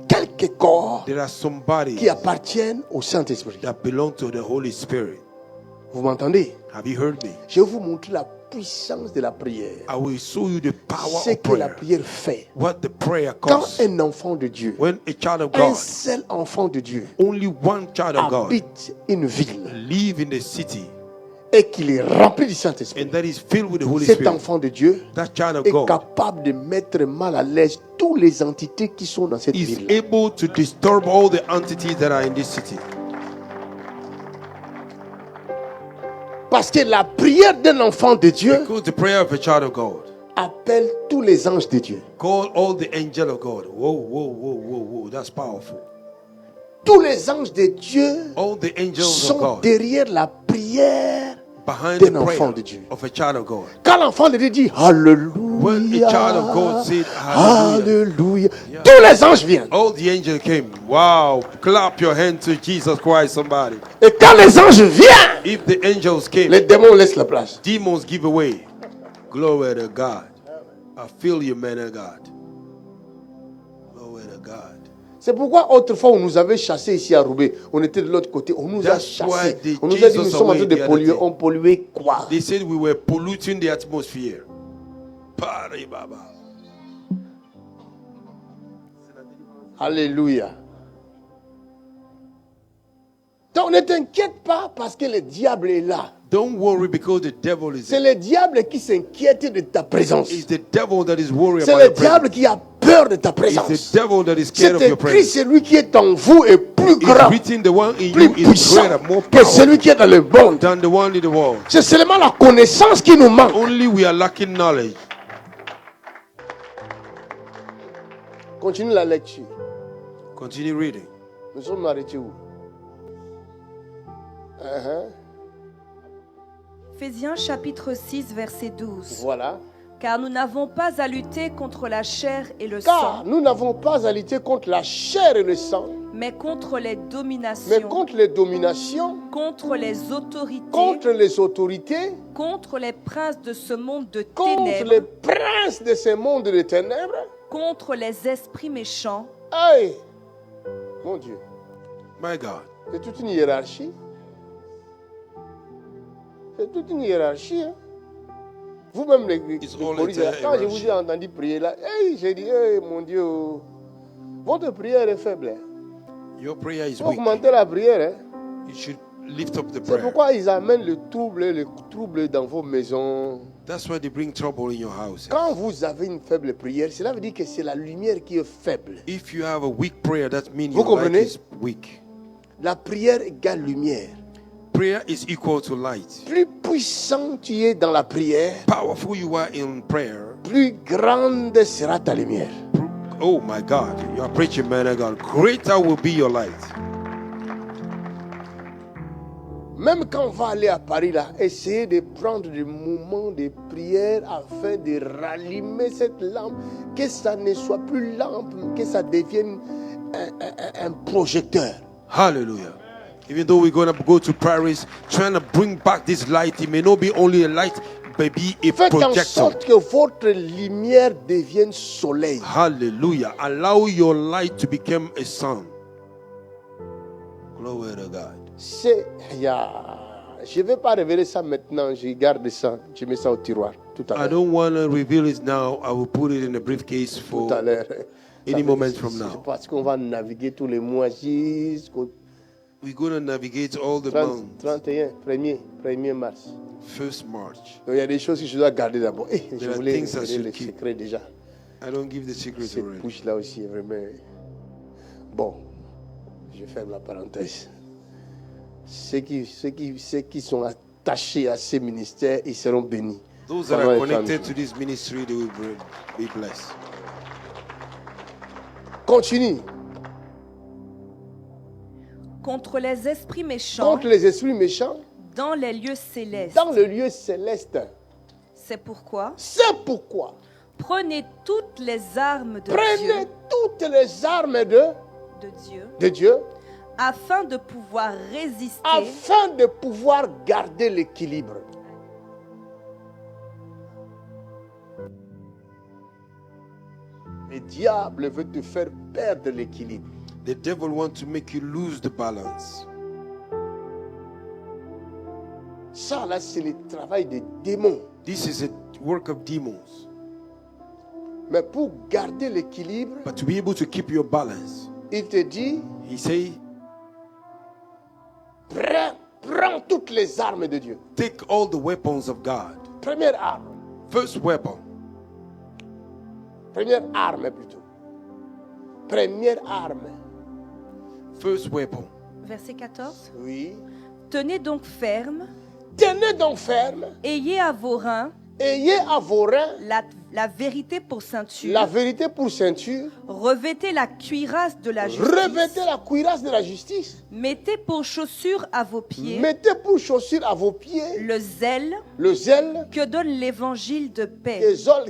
quelques corps there are some bodies qui appartiennent au Saint-Esprit. that belong to the Holy Spirit. Vous m'entendez? Have you heard me? Je vais vous montrer la puissance de la prière. I will show you the power Ce of que la prayer. prière fait. What the prayer Quand costs. un enfant de Dieu, When a child of un God, seul enfant de Dieu, only one child of God, habite une ville live in the city et qu'il est rempli du Saint-Esprit, and that is filled with the Holy cet Spirit, enfant de Dieu that child of est God capable de mettre mal à l'aise toutes les entités qui sont dans cette is ville. able to disturb all the entities that are in this city. Parce que la prière d'un enfant de Dieu Because the prayer of a child of God appelle tous les anges de Dieu. call all the angel of God. Whoa, whoa, whoa, whoa, whoa. That's powerful. Tous les anges de Dieu All the angels of sont God derrière la prière behind d'un the enfant prayer de Dieu. of a child of God. Quand l'enfant de Dieu dit When Alléluia, a child of God said Hallelujah, Alléluia, tous les anges viennent. all the angels came. Wow. Clap your hand to Jesus Christ, somebody. Et quand les anges viennent, If the angels came, les démons laissent la place. demons give away. Glory to God. I feel you, man of God. Glory to God. C'est pourquoi autrefois on nous avait chassés ici à Roubaix. On était de l'autre côté. On nous a That's why chassés. they On nous a dit chased nous us sommes en away train de the other polluer. day. On polluait quoi? They said we were polluting the atmosphere. Pari Baba. Alléluia. Donc ne t'inquiète pas parce que le diable est là. Don't worry because the devil is C'est there. le diable qui s'inquiète de ta présence. It's the devil that is worried C'est about le your presence. diable qui a peur de ta It's présence. the devil that is C'est scared of your écrit, presence. celui qui est en vous est plus It's grand, written, the one in plus you is puissant greater, more que celui powerful qui est dans le monde. than the one in the world. C'est seulement la connaissance qui nous manque. Only we are lacking knowledge. Continue la lecture. Continue reading. Nous sommes arrêtés où? Éphésiens chapitre 6, verset 12. Voilà. Car nous n'avons pas à lutter contre la chair et le Car sang, nous n'avons pas à lutter contre la chair et le sang, mais contre les mais dominations, contre les dominations, contre les autorités, contre les autorités, contre les princes de ce monde de contre les ténèbres, princes de ce monde de ténèbres. contre les esprits méchants. Aïe! Mon Dieu, My God. c'est toute une hiérarchie. C'est toute une hiérarchie. Hein? Vous-même, les It's all polices, a quand je vous ai hierarchy. entendu prier là, hey, j'ai dit, hey, mon Dieu, votre prière est faible. Hein? Your prayer is Il faut weak. augmenter la prière. Hein? You should lift up the C'est prayer. pourquoi ils amènent le trouble dans vos maisons. That's why they bring trouble in your house. Quand vous avez une faible prière, cela veut dire que c'est la lumière qui est faible. If you have a weak prayer, that means Vous your light comprenez? is weak. La prière égale lumière. Prayer is equal to light. Plus puissant tu es dans la prière, Powerful you are in prayer. plus grande sera ta lumière. Oh my God, you are preaching, man of God. Greater will be your light. Même quand on va aller à Paris, là, essayez de prendre des moments de prière afin de rallumer cette lampe, que ça ne soit plus lampe, que ça devienne un projecteur. Hallelujah. Even though we're going to go to Paris, trying to bring back this light, it may not be only a light, but be a Faites en projector. sorte que votre lumière devienne soleil. Hallelujah. Allow your light to become a sun. Glory to God. Je ne vais pas révéler ça maintenant, je garde ça, je mets ça au tiroir tout à I l'heure. don't want to reveal it now. I will put it in a briefcase Tout for à l'heure. any moment from C'est now. parce qu'on va naviguer tous les mois jusqu'au We're going to navigate all the 30, months. 31, 1er mars. 1st March. Donc, il y a des choses que je dois garder d'abord. Je There are voulais things I révéler should le keep. secret déjà. I don't give the secret Cette already. bouche-là aussi est vraiment... Bon, je ferme la parenthèse. Ceux qui sont attachés à ces ministères, ils seront bénis. Those that Pendant are les connected familles. to this ministry, they will be blessed. Continue. Contre les esprits méchants Contre les esprits méchants dans les lieux célestes. dans le lieu céleste. C'est pourquoi C'est pourquoi prenez toutes les armes de prenez Dieu, toutes les armes de Dieu, Dieu afin de pouvoir résister afin de pouvoir garder l'équilibre. Le diable veut te faire perdre l'équilibre. The devil wants to make you lose the balance. Ça, là, c'est le travail des démons. This is a work of demons. Mais pour garder l'équilibre, But to be able to keep your balance, il te dit, he say, prends toutes les armes de Dieu. take all the weapons of God. Première arme. First weapon. Première arme plutôt. Première arme. First weapon. Verset 14. Oui. Tenez donc ferme, Tenez donc ferme. ayez à vos reins Ayez à vos reins la vérité pour ceinture, la vérité pour ceinture. revêtez la cuirasse de la justice, Revêtez la cuirasse de la justice. mettez pour chaussure à vos pieds Mettez pour chaussure à vos pieds le zèle le zèle que donne l'évangile de paix.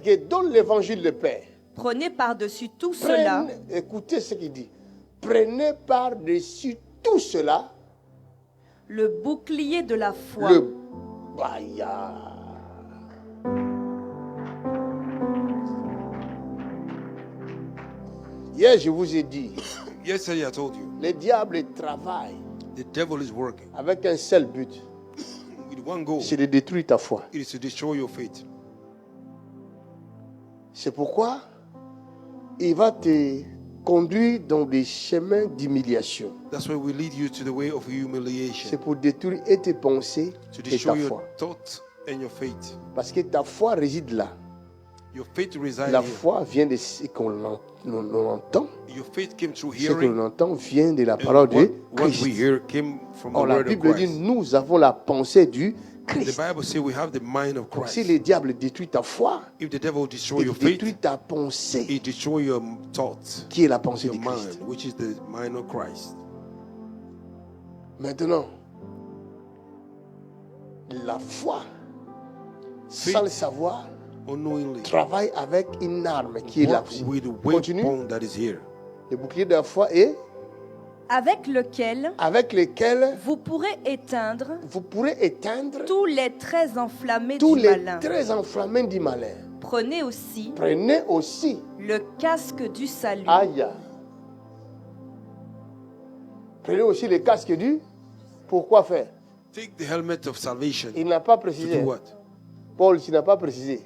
qui donne l'évangile de paix. Prenez par-dessus tout cela Écoutez ce qu'il dit. Prenez par-dessus tout cela le bouclier de la foi. le Baya. Hier, je vous ai dit, Yesterday I told you, le diable travaille the devil is working avec un seul but, with one goal. c'est de détruire ta foi. It is to destroy your faith. C'est pourquoi il va te conduire dans des chemins d'humiliation. That's why we lead you to the way of C'est humiliation, pour détruire et tes pensées to et ta destroy your foi. thoughts and your faith. Parce que ta foi réside là. Your faith resides La here. foi vient de ce qu'on entend. Your faith came through Ce que hearing, l'on entend vient de la and parole de what we Christ. hear came from the Or la word of Bible dit, Christ. nous avons la pensée du The Christ. Bible says we have the mind of Donc, si Christ. le diable détruit ta foi, If the devil destroy il your faith, détruit ta pensée, it destroy your thoughts, qui est la pensée your de Christ. mind, which is the mind of Christ. Maintenant, la foi, sans le savoir, Unknowingly, travaille avec une arme qui est là. work with the Continue. weapon that is here, Le bouclier de la foi est avec lequel avec lequel vous pourrez éteindre vous pourrez éteindre tous les traits enflammés tous du les malin. traits enflammés du malin. Prenez aussi Prenez aussi, le casque du salut. aïe, prenez aussi le casque du. Pourquoi faire? take the helmet of salvation. Il n'a pas To précisé. do what? Paul, tu n'as pas précisé.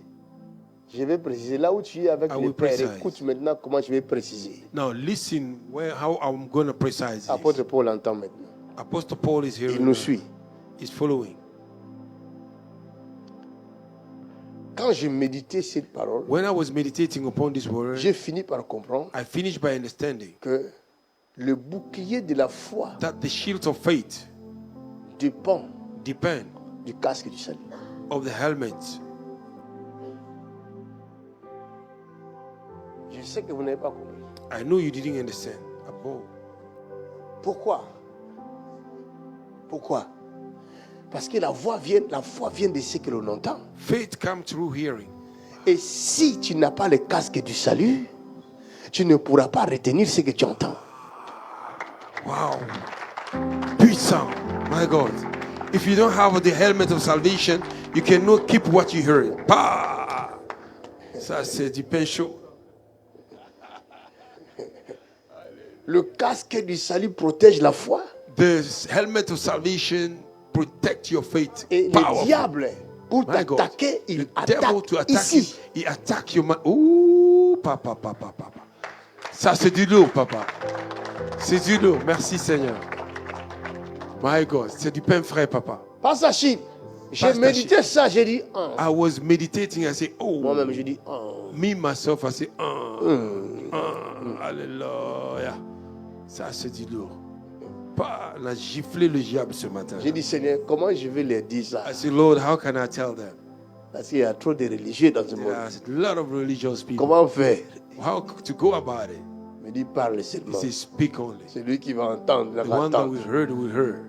Je vais préciser là où tu es avec I les will pères. precise. Écoute maintenant comment je vais préciser. Now listen how I'm going to precise Apôtre this. Paul entend maintenant. Apostle Paul is here. Il nous suit. He's following. Quand je méditais cette parole, When I was meditating upon this word, j'ai fini par comprendre I finished by understanding que le bouclier de la foi that the shield of faith dépend depend du casque du salut. of the helmet. Je sais que vous n'avez pas compris. I know you didn't understand. Above. Pourquoi? Pourquoi? Parce que la foi vient de ce que l'on entend. Faith comes through hearing. Et si tu n'as pas le casque du salut, tu ne pourras pas retenir ce que tu entends. Wow. Puissant. My God. If you don't have the helmet of salvation, you cannot keep what you heard. Bah! Ça, c'est du pain chaud. Le casque du salut protège la foi. The helmet of salvation protect your faith. Et le Powerful. diable, pour My God. t'attaquer, il The devil to attaque attack you, ici. he attack your mind. Ouh, papa, papa, papa. Ça, c'est du lourd, papa. C'est du lourd. Merci, Seigneur. My God, c'est du pain frais, papa. Pas ça, Chine. J'ai Pastor médité ça, j'ai dit, I was meditating. I say, oh. moi-même, j'ai dit, Me, myself, I say, Alléluia. Ça, c'est du lourd. Pas la gifler le diable ce matin. j'ai dit, Seigneur, comment je vais leur dire ça? I say, Lord, how can I tell them? Parce qu'il y a trop de religieux dans ce monde. There's a lot of religious people. Comment faire? How to go about it? Il me dit, parle He seulement. says, speak only. Celui qui va entendre, il The va one that entendre. we heard.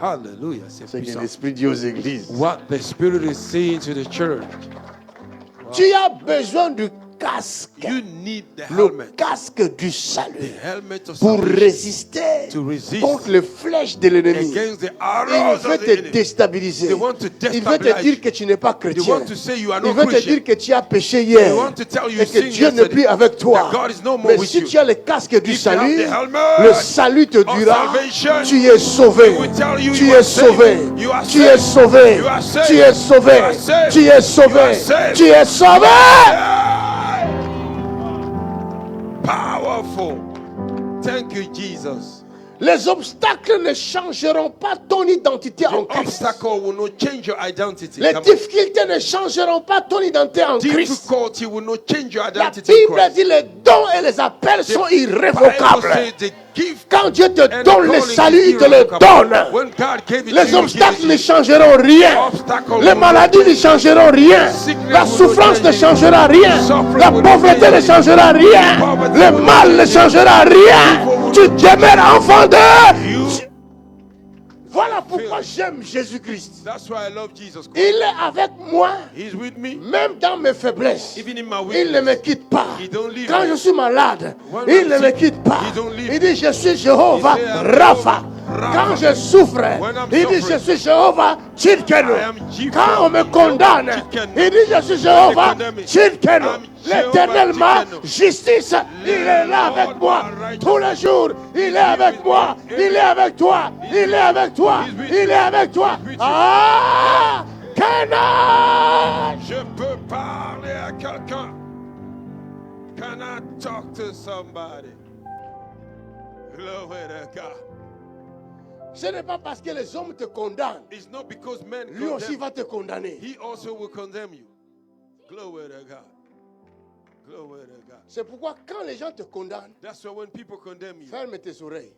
Hallelujah. C'est Ce que puissant. l'Esprit dit aux églises. What the Spirit is saying to the church. Tu as besoin du casque. You need the Le helmet. casque du salut. The helmet of Pour salvation. résister To resist contre les flèches de l'ennemi. against the Et il arrows veut of the te enemy. déstabiliser. They want to Il veut te destabilize dire que tu n'es pas They chrétien. want to say you are Il not veut te Christian. dire que tu as péché They hier. want to tell you Et que sin Dieu n'est yesterday. plus avec toi. That God is no more Mais with si you. tu as le casque du If you have salut, the helmet le salut te of dira, salvation, tu es sauvé. it will tell you Tu you es are sauvé. saved. You are Tu es saved. sauvé. You are saved. Tu es sauvé. You are saved. Tu es You are sauvé. saved. Tu es sauvé. Yeah. Powerful. Thank you, Jesus. Les obstacles ne changeront pas ton identité en The Christ. obstacle will not change your identity. Les Come on. difficultés ne changeront pas ton identité en Christ. Difficulty will not change your La identity in Bible Christ. dit les dons et les appels The sont Bible irrévocables. says the gift Quand Dieu te and donne the le calling salut, is il te le irrevocable. donne. When God gave it to Les you, obstacles He ne gave it to changeront rien. Obstacles Les will maladies not ne change. changeront rien. Sickness La will not souffrance ne change. changera rien. Suffering La will not pauvreté change. ne changera rien. Poverty Le will mal not ne change. changera rien. Evil will Tu not demeures enfant de... You. Voilà pourquoi j'aime Jésus-Christ. That's why I love Jesus Christ. Il est avec moi, He's with me. même dans mes faiblesses. Even in my Il ne me weakness. quitte pas. He don't leave Quand me. je suis malade, When il I'm ne me sick, quitte pas. he don't leave Il dit, je suis Jéhovah He say, I'm Rapha. Jehovah Quand Rapha. je souffre, When I'm il dit, je suffering, suis Jéhovah Tchidkenu. I am Jehovah Quand on me condamne, Tchidkenu. il dit, je suis Jéhovah condemn me, Tchidkenu. I'm L'éternel Jehovah ma Tchidkenu. justice, il est là Lord, avec moi. my righteousness. Tous les jours, il est avec moi. Il est avec toi. Il est avec toi. He's with Il you. est avec toi. He's with you. Ah! Cana! Je peux parler à quelqu'un. Can I talk to somebody? Glory to God. Ce n'est pas parce que les hommes te condamnent. It's not because men Lui aussi condemn. va te condamner. He also will condemn you. Glory to God. Glory to God. C'est pourquoi quand les gens te condamnent, That's why when people condemn you, ferme tes oreilles.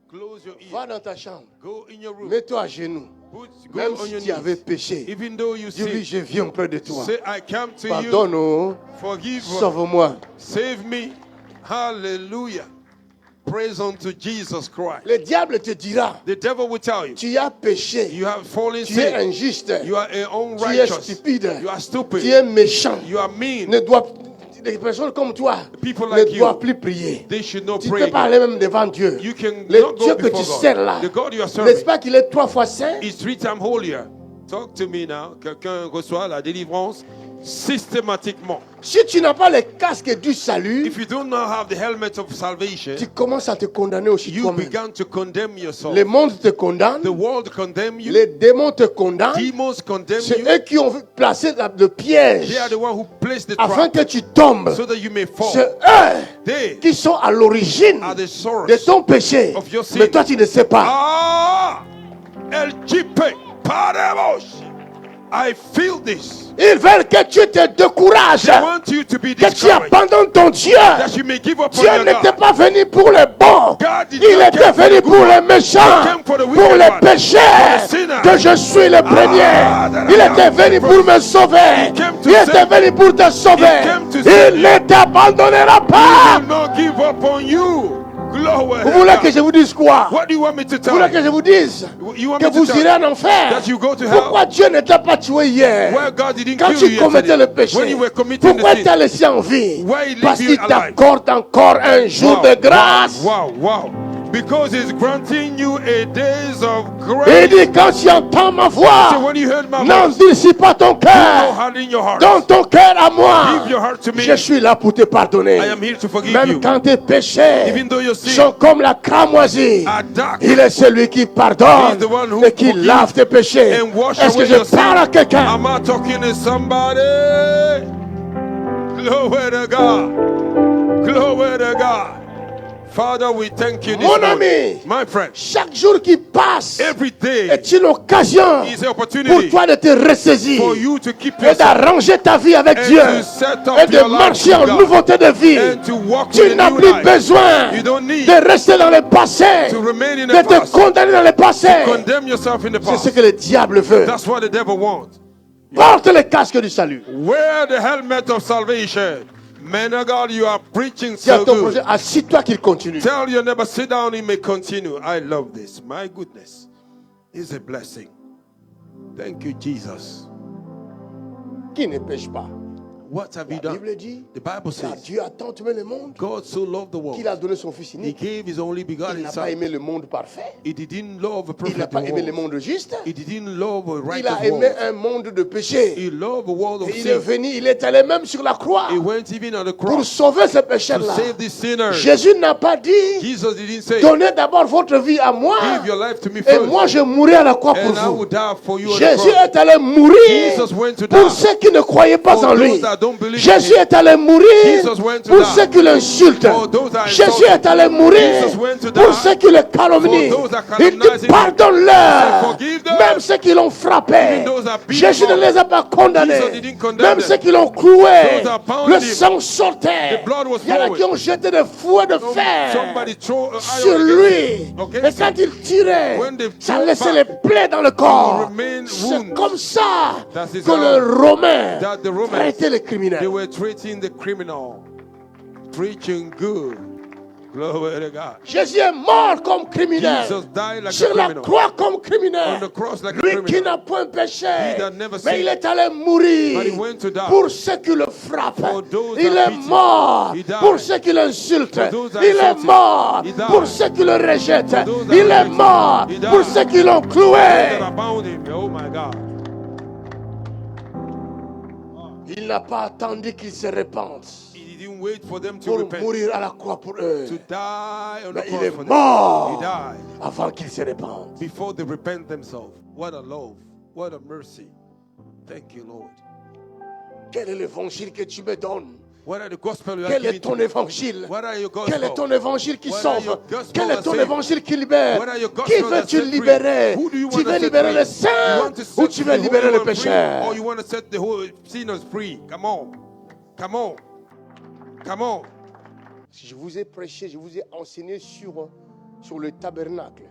close your Va ears. dans ta chambre. Go in your room. Mets-toi à genoux. Go Même on si your tu avais knees. péché. Even though you Dis-lui, sin, je viens près de toi. say, I come to Pardonne, you. oh. Forgive. Sauve-moi. Save me. Hallelujah. Praise unto Jesus Christ. Le diable te dira, The devil will tell you, tu as péché. you have fallen Tu es sick. injuste. You are Tu es unrighteous. stupide. You are stupid. Tu es méchant. You are mean. Les personnes comme toi People ne like you, doivent plus prier. they should not Tu ne pray. peux pas aller même devant Dieu. You can Le not Dieu go que tu before sers God. là, The God you are n'est-ce serving pas qu'il est 3 fois saint? is 3 times holier. Talk to me now. Quelqu'un reçoit la délivrance systématiquement. Si tu n'as pas le casque du salut, If you do not have the helmet of salvation, tu commences à te condamner aussi you toi-même. began to condemn yourself. Le monde te condamne, The world condemn you. les démons te condamnent. Demons condemn C'est you. eux qui ont placé le piège They are the one who placed the afin trap que tu tombes. so that you may fall. C'est eux They qui sont à l'origine are the source de ton péché. of your sin. Mais toi, tu ne sais pas. Ah, El Jipe, Paremos. I feel this. Ils veulent que tu te décourages, They want you to be que tu discouraged. abandonnes ton Dieu. That you may give up on Dieu your n'était God. pas venu pour les bons. God did Il not était come for venu the pour good les one. méchants, He came for the wicked pour les one, pécheurs. for the sinners. Que je suis le premier. that Il I était am venu the pour first. me sauver. He came to Il était save venu pour te sauver. came to save Il you. ne t'abandonnera I pas. will not give up on you. Glory. Vous voulez que je vous dise quoi? What do you want me to Vous tell voulez que you? je vous dise You want que me to vous tell irez en you enfer? that you go to Pourquoi hell? Dieu ne t'a pas tué hier? Where God didn't Quand kill you tu commettais le yesterday. When péché, you were committing pourquoi the t'as sin. laissé en vie? Why he leave Parce you qu'il alive? t'accorde encore un jour de grâce. Wow, wow. Because he's granting you a days of Il grace. dit, quand tu entends ma So voix, when you heard my voice, n'endurcis pas ton no cœur. hard in your heart. Donne ton cœur à moi. Give your heart to me. Je suis là pour te pardonner. I am here to forgive Même you. quand tes péchés Even though your sins sont comme la cramoisie, are dark il est celui qui pardonne He's the one who et qui forgives lave tes péchés. and wash Est-ce que away je your sin. parle à quelqu'un? Am I talking to somebody? Glory to God. Glory to God. Father, we thank you this Mon morning. ami, My friend, chaque jour qui passe every day est une occasion is an pour opportunity toi de te ressaisir for you to keep et yourself d'arranger ta vie avec and Dieu to set up et de your life marcher en with God nouveauté de vie. and to walk Tu with a n'as new plus life. besoin You don't need de rester dans le passé, to remain in de the te past, condamner dans le passé. condemn yourself in the C'est ce past. que le diable veut. That's what the devil wants. Porte le casque du salut. Wear the helmet of salvation. Man of God, you are preaching Dis à so ton good. projet, assis-toi qu'il continue. Tell your neighbor, sit down, he may continue. I love this. My goodness. It's a blessing. Thank you, Jesus. Qui ne pêche pas? What have you La done? Bible dit, The Bible car says, Dieu a tant aimé le monde God so loved the world. qu'il a donné son Fils He unique. gave his only Il begotten n'a son. pas aimé le monde parfait. He didn't love a Il n'a perfect pas aimé le world. monde juste. He didn't love a Il a righteous aimé world. un monde de péché. He loved a world of Et il est sin. venu, il est allé même sur la croix He went even on the pour cross sauver ces to pécheurs-là. save these sinners. Jésus n'a pas dit, Jesus didn't say, donnez d'abord votre vie à moi give your life to me et first, moi je mourrai à la croix pour and I will vous. die for you on the Jésus cross. est allé mourir Jesus went to pour die ceux qui ne croyaient pas for en lui. those that don't believe in Jésus him. est allé mourir Jesus went to pour die ceux qui l'insultent. for those that Jésus insult est allé mourir Jesus went to pour die ceux qui le calomnient. for those that Il calumnize dit him. pardonne-leur, Forgive them. même ceux qui l'ont frappé. Even those that beat Jésus him ne up. les a pas condamnés, Jesus didn't condemn même them. ceux qui l'ont cloué. Those that pounded Le him. sang sortait. The blood was Il y en a flowing. qui ont jeté des fouets de fer Somebody throw an sur iron lui. against Et quand il tirait, When they ça threw laissait back, les plaies dans le corps. remain C'est wounds. comme ça That is que how le Romain that the Romans, traitait les they criminels. were treating the criminal, preaching good. Glory to God. Jésus est mort comme criminel. Jesus died like a Sur la criminal. croix comme criminel. On the cross like a Lui qui criminal. n'a point péché. He that never Mais sinned. il est allé mourir But he went to die. pour ceux qui le frappent. For those Il that est beat him. mort He died. pour ceux qui l'insultent. For those that Il est insult him. mort He died. pour ceux qui le rejettent. For those that Il est reject him. mort He died. pour ceux qui l'ont That cloué. are bound him. Oh my God. Il n'a pas attendu qu'ils se répandent He didn't wait for them to pour repent, mourir à la croix pour eux. to die on the Mais il cross est for them. mort He died avant qu'ils se répandent. before they repent themselves. What a love. What a mercy. Thank you, Lord. Quel est l'évangile que tu me donnes? What are the gospel you are Quel est giving ton to me? évangile? What are your Quel est gospel? ton évangile qui What are sauve? your gospel Quel est that ton save? évangile qui libère? What are your Qui gospel that veux-tu set free? libérer? Who do you Tu want veux to set libérer free? les You saints want to ou set tu the veux libérer holy les one free, pécheurs? or you want to set the whole sinners free? Come on. Come on. Come on. Je vous ai prêché, je vous ai enseigné sur le tabernacle,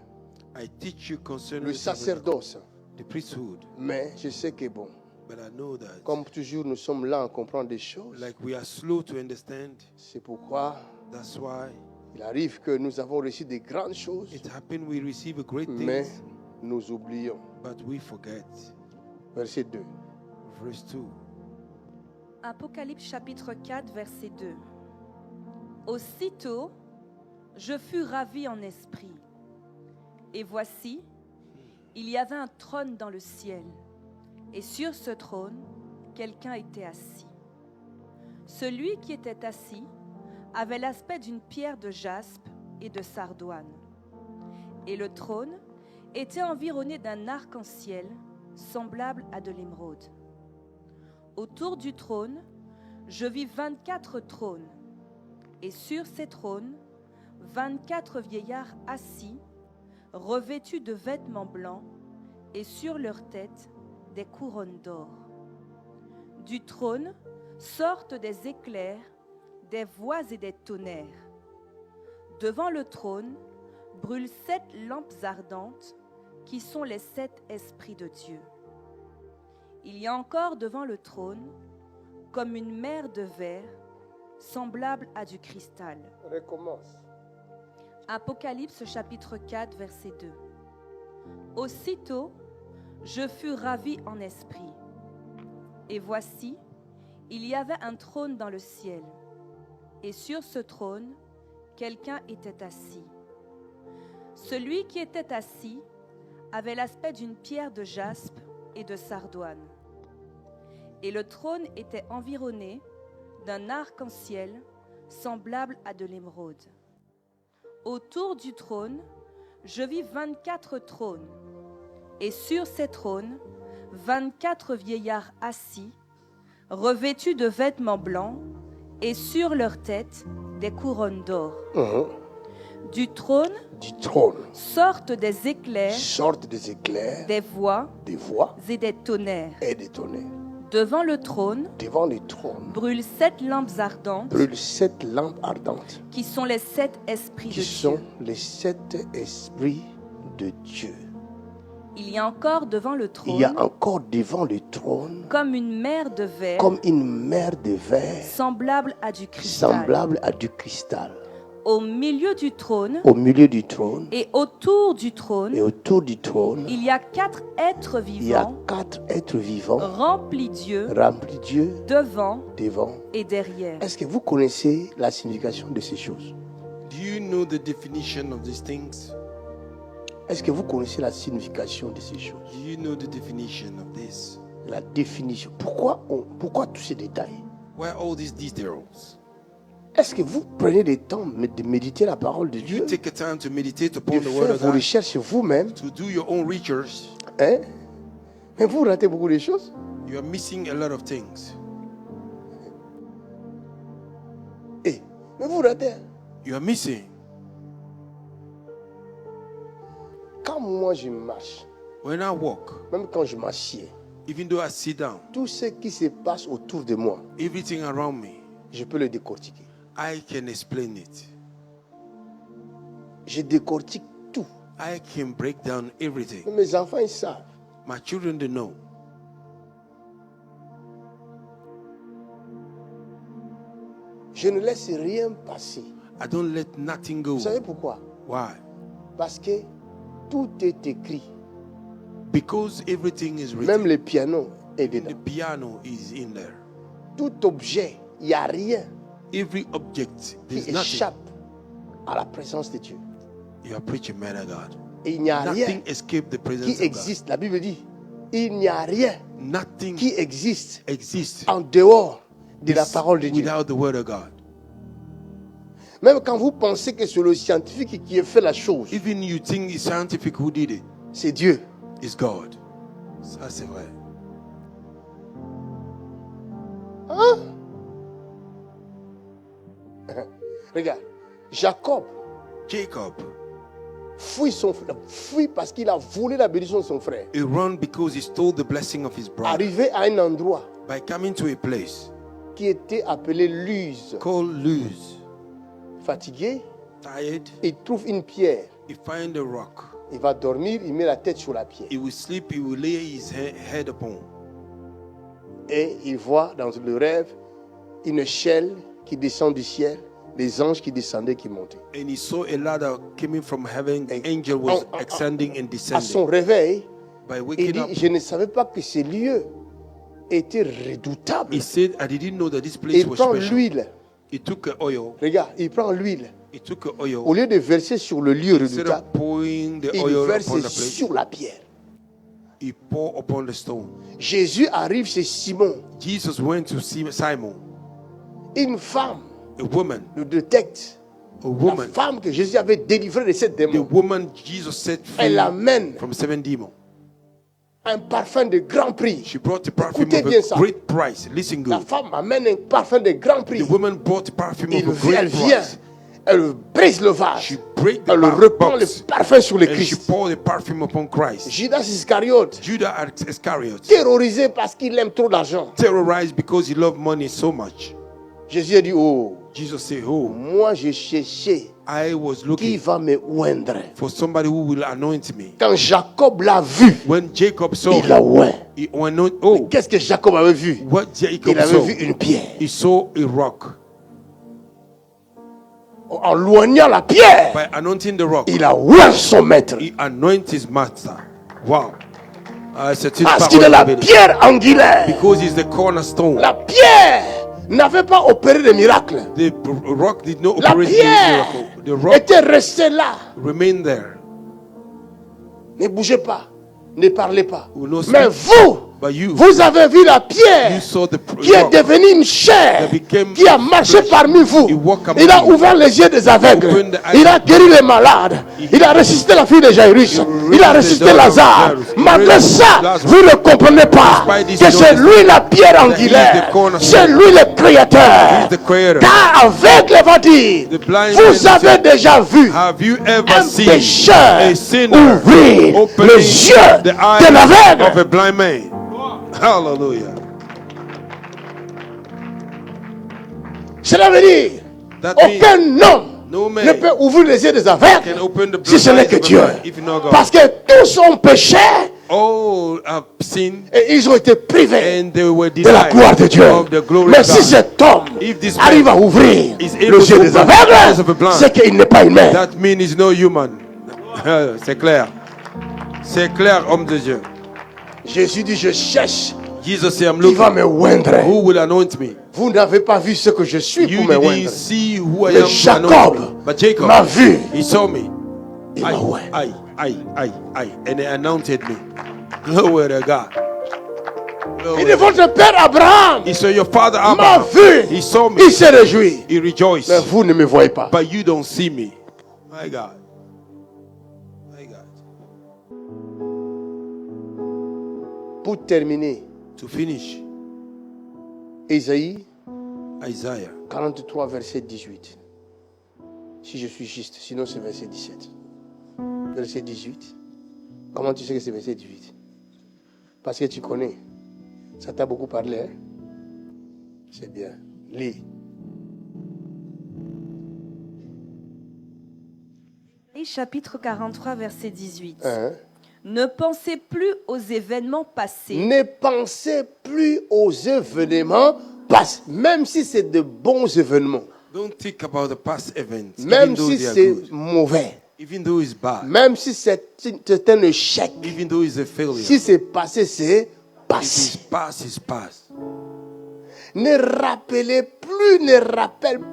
I teach you concerning le the tabernacle, sacerdoce. the priesthood, Mais je sais que bon, but I know that comme toujours nous sommes là à comprendre des choses. like we are slow to understand. C'est pourquoi That's why il arrive que nous avons reçu des grandes choses, it happened we receive a great mais things, nous oublions. but we forget. Verset 2. Verse 2. Apocalypse chapitre 4, verset 2. Aussitôt, je fus ravi en esprit. Et voici, il y avait un trône dans le ciel. Et sur ce trône, quelqu'un était assis. Celui qui était assis avait l'aspect d'une pierre de jaspe et de sardoine. Et le trône était environné d'un arc-en-ciel semblable à de l'émeraude. Autour du trône, je vis 24 trônes, et sur ces trônes, 24 vieillards assis, revêtus de vêtements blancs, et sur leurs têtes, des couronnes d'or. Du trône sortent des éclairs, des voix et des tonnerres. Devant le trône brûlent 7 lampes ardentes, qui sont les 7 esprits de Dieu. Il y a encore devant le trône, comme une mer de verre, semblable à du cristal. Recommence. Apocalypse chapitre 4, verset 2. Aussitôt, je fus ravi en esprit. Et voici, il y avait un trône dans le ciel. Et sur ce trône, quelqu'un était assis. Celui qui était assis avait l'aspect d'une pierre de jaspe et de sardoine. Et le trône était environné d'un arc-en-ciel semblable à de l'émeraude. Autour du trône, je vis 24 trônes, et sur ces trônes, 24 vieillards assis, revêtus de vêtements blancs, et sur leurs têtes, des couronnes d'or. Du trône sortent des éclairs, des voix et des tonnerres. Devant le trône brûlent 7 lampes ardentes, qui sont les 7 esprits de Dieu. Il y a encore devant le trône, comme une mer de verre, semblable à du cristal. Au milieu du trône Au milieu du trône et autour du trône, et autour du trône, il y a 4 êtres il y a vivants 4 êtres vivants remplis Dieu remplis de Dieu devant devant. et derrière. Est-ce que vous connaissez la signification de ces choses? Do you know the definition of these things? Est-ce que vous connaissez la signification de ces choses? Do you know the definition of this? La définition. Pourquoi tous ces détails? Why all these details? Est-ce que vous prenez le temps de méditer la parole de You Dieu, take a time to meditate de upon the word faire of vos God, recherches vous-même, to do your own research? hein? Mais vous ratez beaucoup de choses. You are missing a lot of things. Eh, mais vous ratez. You are missing. Quand moi je marche, When I walk, même quand je m'assieds, even though I sit down, tout ce qui se passe autour de moi, everything around me, je peux le décortiquer. I can explain it. Je décortique tout. I can break down everything. Mais mes enfants, ils savent. My children, they know. Je ne laisse rien passer. I don't let nothing go. Vous savez pourquoi? Why? Parce que tout est écrit. Because everything is written. Même le piano est The dedans. piano is in there. Tout objet, il n'y a rien Every object, qui there's nothing. échappe à la présence de Dieu. You are preaching, man of God. Et il n'y a rien Nothing escaped the presence qui of God. existe. La Bible dit, il n'y a rien Nothing qui existe exists en dehors de la parole de Dieu. without the word of God. Même quand vous pensez que c'est le scientifique qui a fait la chose, Even you think it's scientific who did it, c'est Dieu. it's God. Ça, c'est vrai. Hein? Regarde, Jacob Jacob, fuit parce qu'il a volé la bénédiction de son frère. he ran because he stole the blessing of his brother. Arrivé à un endroit By coming to a place qui était appelé Luz, called Luz, fatigué, tired, il trouve une pierre. he find a rock. Il va dormir, il met la tête sur la pierre. He will sleep, he will lay his head upon. Et il voit dans le rêve une échelle qui descend du ciel, des anges qui descendaient, qui montaient. And he saw a ladder coming from heaven. The Et angel was en- ascending and À son descending. réveil, By il waking dit, up, je ne savais pas que ce lieu était redoutable. he said, I didn't know that this place Il was prend special. l'huile. He took a oil. Regarde, il prend l'huile. He took a oil. Au lieu de verser sur le lieu Instead redoutable, of pouring the il oil verse upon the place, sur la pierre. he poured upon the stone. Jésus arrive chez Simon. Jesus went to see Simon, Une femme a woman, le détecte. a La woman, femme que Jésus avait délivrée de cette the démon. woman Jesus set Elle free amène from 7 demons. un parfum de grand prix. She brought the perfume Écoutez of bien a ça. great price. Listen La good. femme amène un parfum de grand prix. The woman brought the perfume Elle of a great vient, price. elle brise le vase. She break the Elle reprend le box parfum sur le and she Christ. poured the perfume upon Christ. Judas Iscariote, Judas Iscariot, terrorisé parce qu'il aime trop d'argent. terrorized because he loved money so much. Jésus a dit, oh, Jesus said, oh, moi je cherchais I was qui looking va me oindre. for somebody who will anoint me. Quand Jacob l'a vu, When Jacob saw il l'a him, oint. he anointed. Oh, Qu'est-ce que Jacob avait vu? what Jacob Il avait saw? vu une pierre. He saw a rock. En loignant la pierre, By anointing the rock, il a oint son maître. he anointed his master. Wow. C'est une Parce qu'il est parole la bénie. pierre angulaire. Because he's the cornerstone. La pierre n'avait pas opéré de miracle. The rock did not La operate the pierre miracle. The rock était restée là. remained there. Ne bougez pas. Ne parlez pas. Will not Mais speak. vous, But you, vous avez vu la pierre you saw the qui est rock. devenue une chair, that became qui a marché flesh. parmi vous. He walked among Il a you. ouvert les yeux des aveugles. Opened the eyes. Il a guéri les malades. Il a ressuscité la fille de Jairus. Il a raised the ressuscité daughter of Lazare. Jairus. He Malgré raised ça, Lazarus. vous ne comprenez pas Despite this, que you c'est don't lui la pierre that he is angulaire. the cornerstone. C'est lui le créateur. He is the creator. Car aveugle va dire, The blind vous man avez said, déjà vu have you ever un seen pécheur a sinner ouvrir opening les yeux the de eyes l'aveugle? of a blind man? Hallelujah. Cela veut dire, That aucun means homme no man ne peut ouvrir les yeux des can aveugles open the si ce n'est blind que eyes of a Dieu. man if not God. Parce que tous ont péché all have sinned Et ils ont été privés and they were de la gloire de denied Dieu. of the glory Mais of si God. cet homme If this arrive à man ouvrir is le able jeu to des open the eyes of a aveugles, blind, c'est qu'il n'est pas humain. that means he's no human. C'est clair. C'est clair, homme de Dieu. Jésus dit, je cherche Jesus said, I'm qui va looking. me oindre. Who will anoint me? Vous n'avez pas vu ce que je suis You pour me didn't oindre. see who I Mais am to Jacob anoint me. But Jacob, m'a vu. he saw me. Il m'a oint. And he anointed me. Glory to God. Il dit, votre père Abraham He said, your father m'a Abraham, vu. he saw me. Il s'est réjoui. He rejoiced. Mais vous ne me voyez pas. But you don't see me. My God. My God. Pour terminer, To finish, Ésaïe Isaiah 43, verset 18. Si je suis juste, sinon c'est verset 17. Verset 18. Comment tu sais que c'est verset 18? Parce que tu connais. Ça t'a beaucoup parlé, hein? C'est bien. Lis. Chapitre 43, verset 18. Hein? Ne pensez plus aux événements passés, Ne pensez plus aux événements passés, même si c'est de bons événements, don't think about the past events, même even though si they are c'est good, mauvais, even though it's bad, même si c'est un échec. even though it's a failure. Si c'est passé, c'est If passé. it's past, it's past. Ne rappelle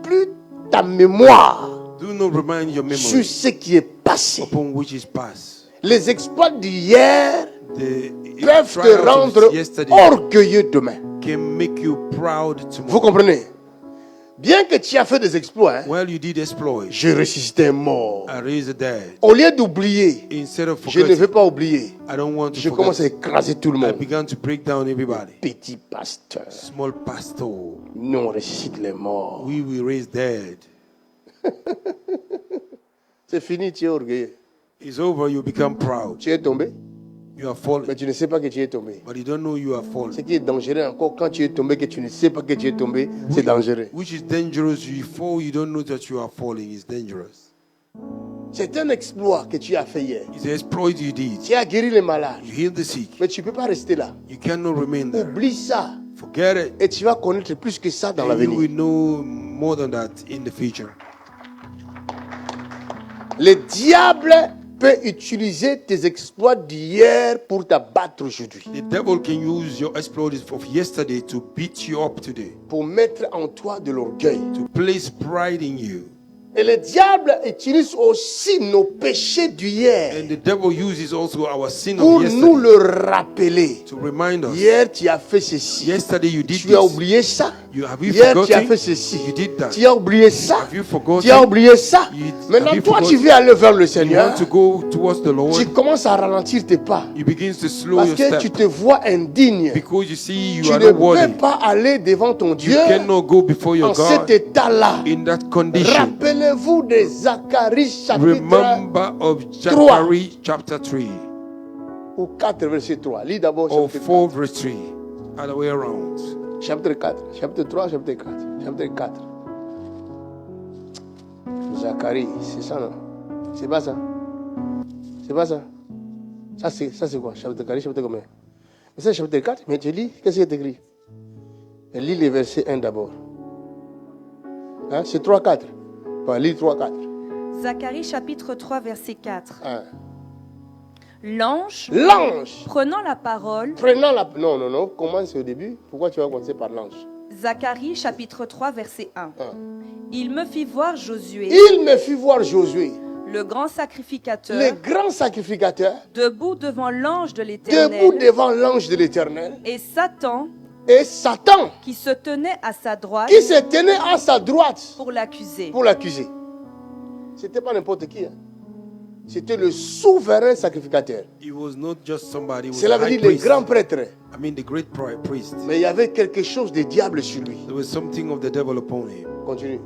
plus ta mémoire Do not remind your sur memory ce qui est passé. upon which is past. Les exploits d'hier The peuvent te trials of rendre yesterday orgueilleux demain. can make you proud Vous tomorrow. comprenez? Bien que tu as fait des exploits, hein, Well, you did exploit. je ressuscitais un mort. I raised the dead. Au lieu d'oublier, Instead of je ne veux forgetting, pas oublier. I don't want to Je commence à forget. écraser tout le I monde. began to break down everybody. Petit pasteur, Small pastor, nous on ressuscite les morts. we will raise dead. C'est fini, tu es orgueilleux. It's over, you become proud. Tu es tombé, You are fallen, mais tu ne sais pas que tu es tombé. but you don't know you are Ce fallen. qui est dangereux encore, quand tu es tombé, que tu ne sais pas que tu es tombé, c'est dangereux. Which is dangerous. You fall, you don't know that you are falling. It's dangerous. C'est un exploit que tu as fait hier. It's an exploit you did. Tu as guéri les malades, You heal the sick. mais tu ne peux pas rester là. You cannot remain there. Oublie ça Forget it. et tu vas connaître plus que ça dans And you will l'avenir. know more than that in the future. Le diable peut utiliser tes exploits d'hier pour t'abattre aujourd'hui, The devil can use your exploits of yesterday to beat you up today, pour mettre en toi de l'orgueil. to place pride in you. Et le diable utilise aussi nos péchés d'hier And the devil uses also our sin pour of nous yesterday le rappeler. to remind us. Hier, tu as fait ceci. Yesterday you did Tu as this. oublié ça. Have you Hier, tu as forgotten? fait ceci. You did that. Tu as oublié ça. Have you forgotten? Tu as oublié ça. Have Maintenant, you toi, tu forgotten? veux aller vers le You Seigneur. want to go towards the Lord. Tu commences à ralentir tes pas. You begin to slow Parce your que step tu te vois indigne. because you see you Tu are ne not peux worthy. pas aller devant ton You Dieu cannot go before your en cet God état-là. in that condition. Rappelez-vous de Zacharie chapitre Remember of Zechariah chapter 3 ou 4, verset 3. Lis d'abord or chapitre 4 verse 3. Other way around. 4. Chapitre 4. Chapitre 3, chapitre 4. Chapitre 4. Zacharie, c'est ça, non? C'est pas ça? C'est pas ça? Ça, c'est quoi? Chapitre 4, chapitre combien? Mais c'est chapitre 4, mais tu lis, qu'est-ce qui est écrit? Lis les versets 1 d'abord. Hein? C'est 3, 4. Enfin, lis 3, 4. Zacharie chapitre 3, verset 4. 1. L'ange, L'ange, prenant la parole, prenant la... Non, commence au début. Pourquoi tu vas commencer par l'ange? Zacharie chapitre 3, verset 1. 1. Il me fit voir Josué, Il me fit voir Josué, le grand le sacrificateur, grand sacrificateur, debout devant l'ange de debout l'Éternel, devant l'ange de l'Éternel, et Satan, et Satan, qui se tenait à sa droite qui se tenait à sa droite pour l'accuser. pour l'accuser. C'était pas n'importe qui. Hein. C'était le souverain sacrificateur. It was not just somebody, it was Cela the veut high dire le priest. grand prêtre. I mean the great priest. Mais il y avait quelque chose de diable sur lui. There was something of the devil upon him. Continue.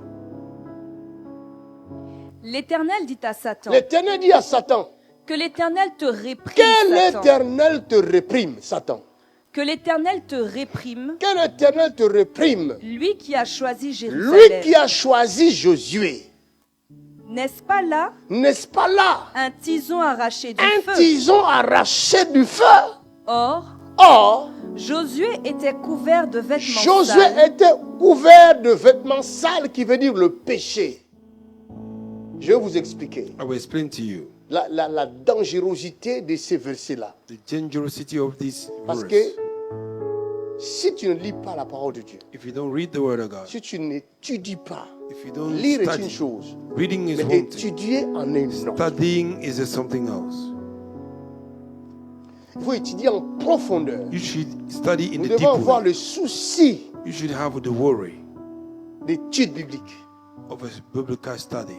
L'Éternel dit à Satan, L'Éternel dit à Satan, que l'Éternel te réprime, que Satan. l'Éternel te réprime, Satan. Que l'Éternel te réprime, Que l'Éternel te réprime. lui qui a choisi Lui Jérusalem. qui a choisi Josué. N'est-ce pas là N'est-ce pas là un tison arraché du un feu? tison arraché du feu? Or, Or, Josué était couvert de vêtements Josué sales. était couvert de vêtements sales, qui veut dire le péché. Je vais vous expliquer I will explain to you la dangerosité de ces versets-là. the dangerosity of this Parce verse. que si tu ne lis pas la parole de Dieu, If you don't read the word of God, si tu n'étudies pas, if you don't lire est une study, chose, reading is mais one thing. étudier en est une autre. Studying is something else. Il faut étudier en profondeur. You should study in Nous the deep devons avoir way. le souci You should have the worry d'étude biblique. of a biblical study.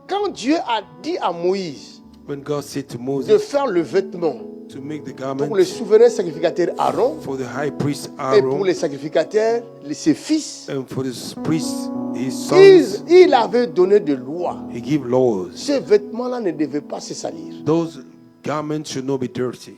Quand Dieu a dit à Moïse When God said to de Moses faire le vêtement to make the pour garment le souverain sacrificateur Aaron for the high priest et pour Aaron les sacrificateurs, ses fils, and for the priest his sons, il avait donné des lois. he gave laws. Ces vêtements-là ne devaient pas se salir. Those garments should not be dirty.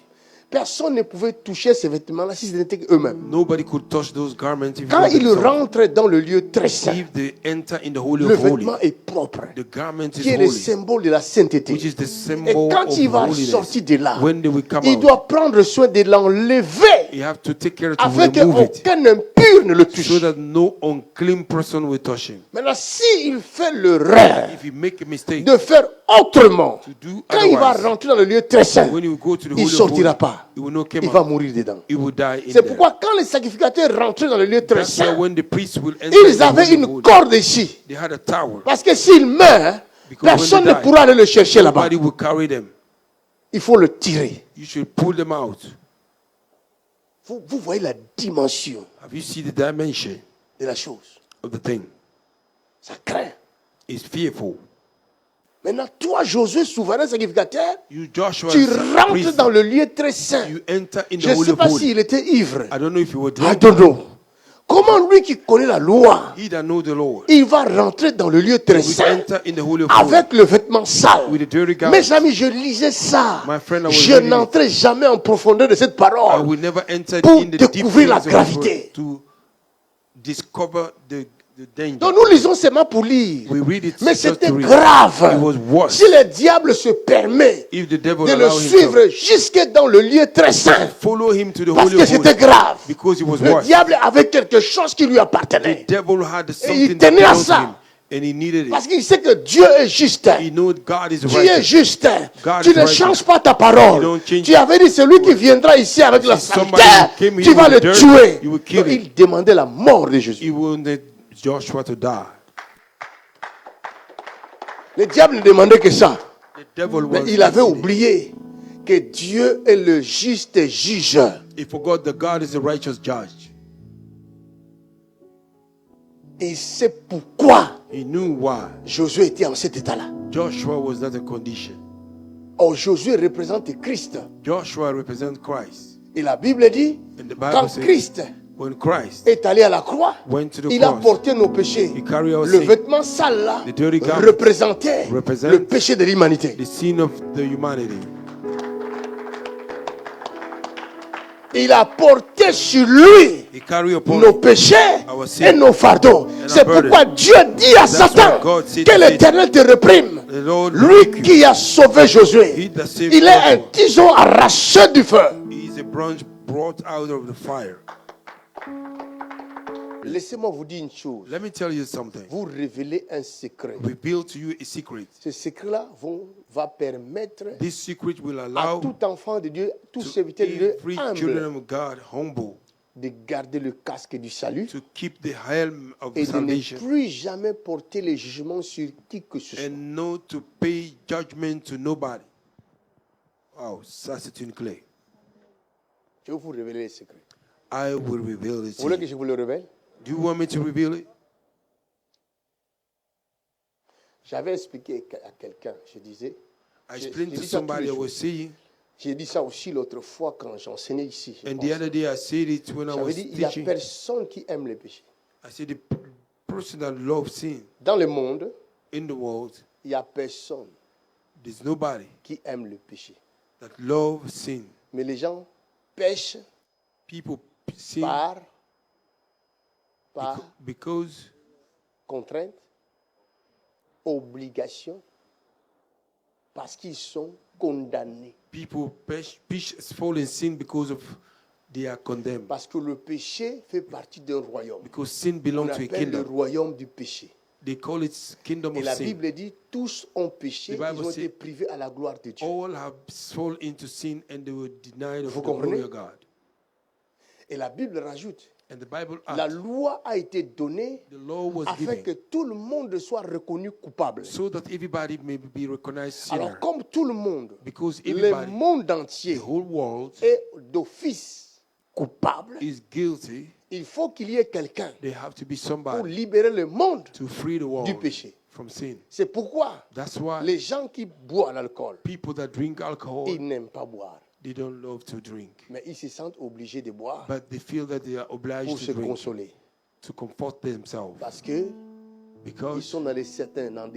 Personne ne pouvait toucher ces vêtements-là si ce n'était eux-mêmes. Nobody could touch those garments if Quand it was ils themselves. rentrent dans le lieu très saint, If they enter in the holy le of holy, vêtement est propre, the garment qui is est le holy, symbole de la sainteté. which is the Et symbol quand of il va holiness. sortir de là, When they will come il out, doit prendre soin de l'enlever you have to take care to afin remove it, qu'aucun impur ne le touche. so that no unclean person will touch him. Maintenant, s'il fait l'erreur If you make a mistake, de faire autrement, to do quand il va otherwise, rentrer dans le lieu très saint, when you go to the il ne holy of sortira holy, pas. he will not come Il va out. mourir dedans. He will die in C'est there. pourquoi quand les sacrificateurs rentraient dans le lieu très That's why saint, when the priest will enter ils the avaient holy of une holy, corde ici. they had a tower. Parce que s'il meurt, Because when personne they ne die, pourra aller le chercher là-bas. Nobody will carry them. Il faut le tirer. You should pull them out. Vous voyez la dimension Have you seen the dimension de la chose. of the thing? Ça craint. It's fearful. Maintenant, toi, Josué, souverain sacrificateur, You, Joshua, tu as a rentres priest, dans le lieu très saint. you enter in the Je ne holy sais of pas holy. s'il était ivre. I don't know if you were I drunk. don't know. Comment lui qui connaît la loi, He that know the Lord il va rentrer dans le lieu très will saint enter in the holy of holy avec le vêtement sale? with the dirty garment. Mes amis, je lisais ça. My friend, I was Je reading it. n'entrais jamais en profondeur de cette I parole. will never enter Pour in the deep découvrir la things of gravité. the word to discover the danger. Donc nous lisons seulement pour lire. We read it Mais just c'était to read. grave. It was worse. Si le diable se permet If the devil de le allow suivre himself jusque dans le lieu très saint, follow him to the parce holy que of c'était holies, grave. because he was Le worse. diable avait quelque chose qui lui The appartenait. devil had il something tenait that à belonged to ça. him, and he needed Parce it. qu'il sait que Dieu est juste. He knew God is Tu es righteous. juste. God Tu is ne righteous. changes pas ta You parole. don't change Tu avais dit celui qui viendra ici avec la If somebody saleté, came here tu vas with le dirt, tuer. you will kill Donc, him. il demandait la mort de Jésus. He wanted Joshua to die. Le diable ne demandait que ça. The devil Mais was. il avait oublié que Dieu est le juste juge. He forgot that God is the righteous judge. Et c'est pourquoi He knew why Josué était en cet état-là. Joshua was not a condition. Or, Josué représente Christ. Joshua represents Christ. Et la Bible dit, And the quand Bible says, Christ when Christ est allé à la croix, went to the il a cross, porté nos péchés. he carried our Le sin, vêtement sale là The dirty garment représentait represents le péché de l'humanité. the sin of the humanity. Il a porté sur lui He carried upon nos him péchés our sin et nos fardeaux. and C'est our burden. pourquoi Dieu dit à That's Satan why God said que to l'Éternel te réprime. the Lord Lui rebuke you. qui a sauvé Josué, He that saved il est un Joshua. tison arraché du feu. He is a branch brought out of the fire. Laissez-moi vous dire une chose. Let me tell you something. Vous révélez un secret. Reveal to you a secret. Ce secret-là va permettre This secret will à allow tout enfant de Dieu, tout to serviteur de Dieu every children humble of God humble de garder le casque du salut to keep the helm of et de ne salvation plus jamais porter les jugements sur qui que ce soit. and not to pay judgment to nobody. Wow, ça c'est une clé. Je vais vous révéler le secret. I will reveal it Vous voulez to que you. je vous le révèle? Do you want me to reveal it? J'avais expliqué à quelqu'un, je disais, I J'ai- explained j'ai to dit ça tous somebody les I jours. was saying, j'ai dit ça aussi l'autre fois quand j'enseignais ici. je and pense. the other day I said it when I J'avais was dit, il n'y a teaching. personne qui aime le péché. I said the person that loves sin Dans le monde, in the world, il n'y a personne there's nobody qui aime le péché. that loves sin. Mais les gens pêchent People sin par because contrainte, obligation parce qu'ils sont condamnés. People fall in sin because of they are condemned. Parce que le péché fait partie d'un royaume. Because sin On belongs to a appelle le kingdom. royaume du péché. They call it kingdom Et of la sin. Bible dit, tous ont péché, The Bible ils ont says- été privés à la gloire de Dieu. All have fallen into sin and they were denied of Vous the glory comprenez? of God. Et la Bible rajoute, And the Bible la adds, loi a été donnée the law was afin given que tout le monde soit reconnu coupable. so that everybody may be recognized sinner. Alors comme tout le monde, Because le everybody, monde the entier whole world est d'office coupable, is guilty, il faut qu'il y ait quelqu'un there have to be pour somebody libérer le monde to free the du world péché. from sin. C'est pourquoi That's why les gens qui boivent l'alcool, people that drink alcohol, ils n'aiment pas boire. they don't love to drink. Mais ils se sentent obligés de boire But they feel that they are pour obliged se to drink consoler. to comfort themselves Parce qu'ils because sont dans des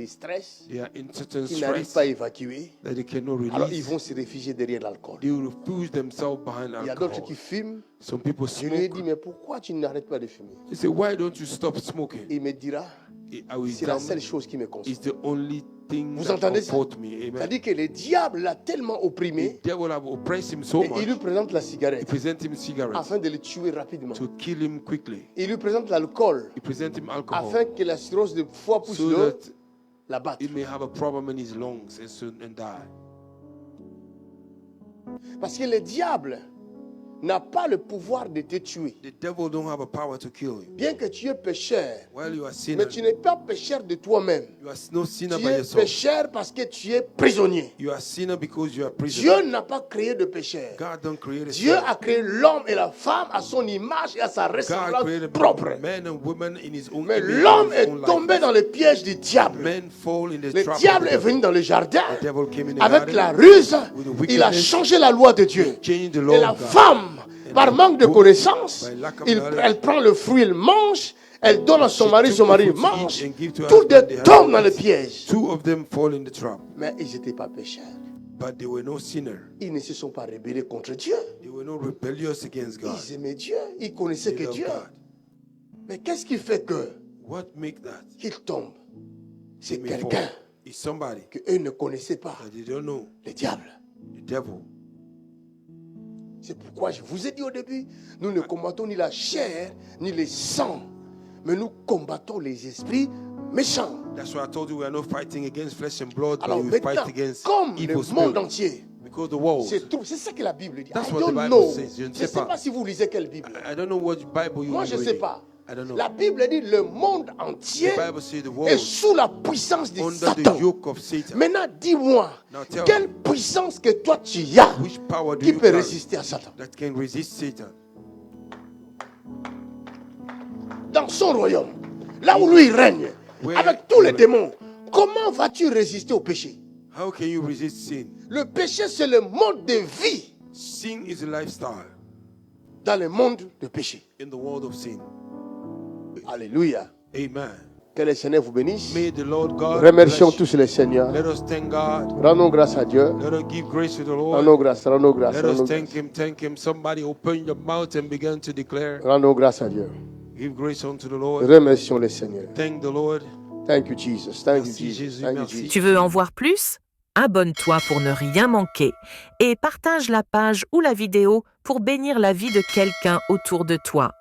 stress they are in certain qu'ils n'arrivent stress pas à évacuer. that they cannot Alors ils release. vont se réfugier derrière l'alcool. They will refuse themselves behind Il y a d'autres alcohol. qui fument. Some people Je lui ai smoke. dit, mais pourquoi tu n'arrêtes pas de fumer? They say, why don't you stop smoking? Il me dira, I will c'est la tell seule me, chose qui me console. it's the only thing Vous that entendez ça? comforts me. Amen. C'est-à-dire que le diable l'a tellement opprimé The devil have oppressed him so et il lui much. présente la He cigarette present him cigarettes afin de le tuer rapidement. to kill him quickly. Il lui présente l'alcool He present him alcohol afin que la cirrhose de foie pousse so l'eau, that la batte. he may have a problem in his lungs and soon and die. Parce que le diable n'a pas le pouvoir de te tuer. The devil don't have a power to kill you. Bien que tu es pécheur, While you are sinner, mais tu n'es pas pécheur de toi-même. you are no sinner Tu by es yourself. pécheur parce que tu es prisonnier. You are sinner because you are prisoner. Dieu n'a pas créé de pécheur. God don't create a Dieu sinner. a créé l'homme et la femme à son image et à sa God ressemblance created propre. men and women in his own Mais image, l'homme in his est own tombé likeness. dans le piège du diable. Men fall in the Le trap of diable the est devil. venu dans le jardin The devil came in the avec garden la ruse. with the Il a wickedness. changé la loi de Dieu. Change the law Et la of God. femme, par manque de connaissance, by lack of elle knowledge, prend le fruit, elle mange, elle donne à son she mari, took son the mari fruit to mange. eat and give to her Tous husband, deux they tombent have dans le it. piège. Two of them fall in the trap, Mais ils n'étaient pas pécheurs. but they were no sinner. Ils ne se sont pas rébellés contre Dieu. They were no rebellious against God. Ils aimaient Dieu. Ils connaissaient They que love Dieu. God. Mais qu'est-ce qui fait que What make that? qu'ils tombent? C'est They may fall. quelqu'un It's somebody qu'eux ne connaissaient pas. that they don't know. Le diable. The devil. C'est pourquoi je vous ai dit au début, nous ne combattons ni la chair, ni le sang, mais nous combattons les esprits méchants. That's why I told you we are not fighting against flesh and blood, but Alors we maintenant, fight against comme le evil monde spirits. entier, Because the world. c'est ça que la Bible dit. That's I what the don't Bible know. says. Je ne Je sais ne sais pas. pas si vous lisez quelle Bible. I don't know what Bible you Moi, are je ne sais reading. pas. I don't know. La Bible dit le monde entier The Bible says the est world sous la puissance de under Satan. the yoke of Satan. Maintenant, dis-moi, Now tell quelle puissance que toi tu as Which power do qui you peut carry résister à Satan that can resist Satan? dans son royaume, là où lui il règne, Where avec tous les he- démons? Comment vas-tu résister au péché? How can you resist sin? Le péché, c'est le mode de vie Sin is a lifestyle dans le monde de péché. in the world of sin. Alléluia. Amen. Que le Seigneur vous bénisse. May the Lord God Remercions bless you. tous le Seigneur. Let us thank God. Rendons grâce à Dieu. Let us give grace to the Rendons Lord. grâce, rendons grâce, Let us rendons thank grâce. Him, thank Him. Somebody open your mouth and begin to declare. Rendons grâce à Dieu. Give grace unto the Lord. Remercions le Seigneur. Thank the Lord. Thank you, Jesus. Thank you, Merci, Jesus. Jésus, Thank you, merci. Jesus. Tu veux en voir plus? Abonne-toi pour ne rien manquer et partage la page ou la vidéo pour bénir la vie de quelqu'un autour de toi.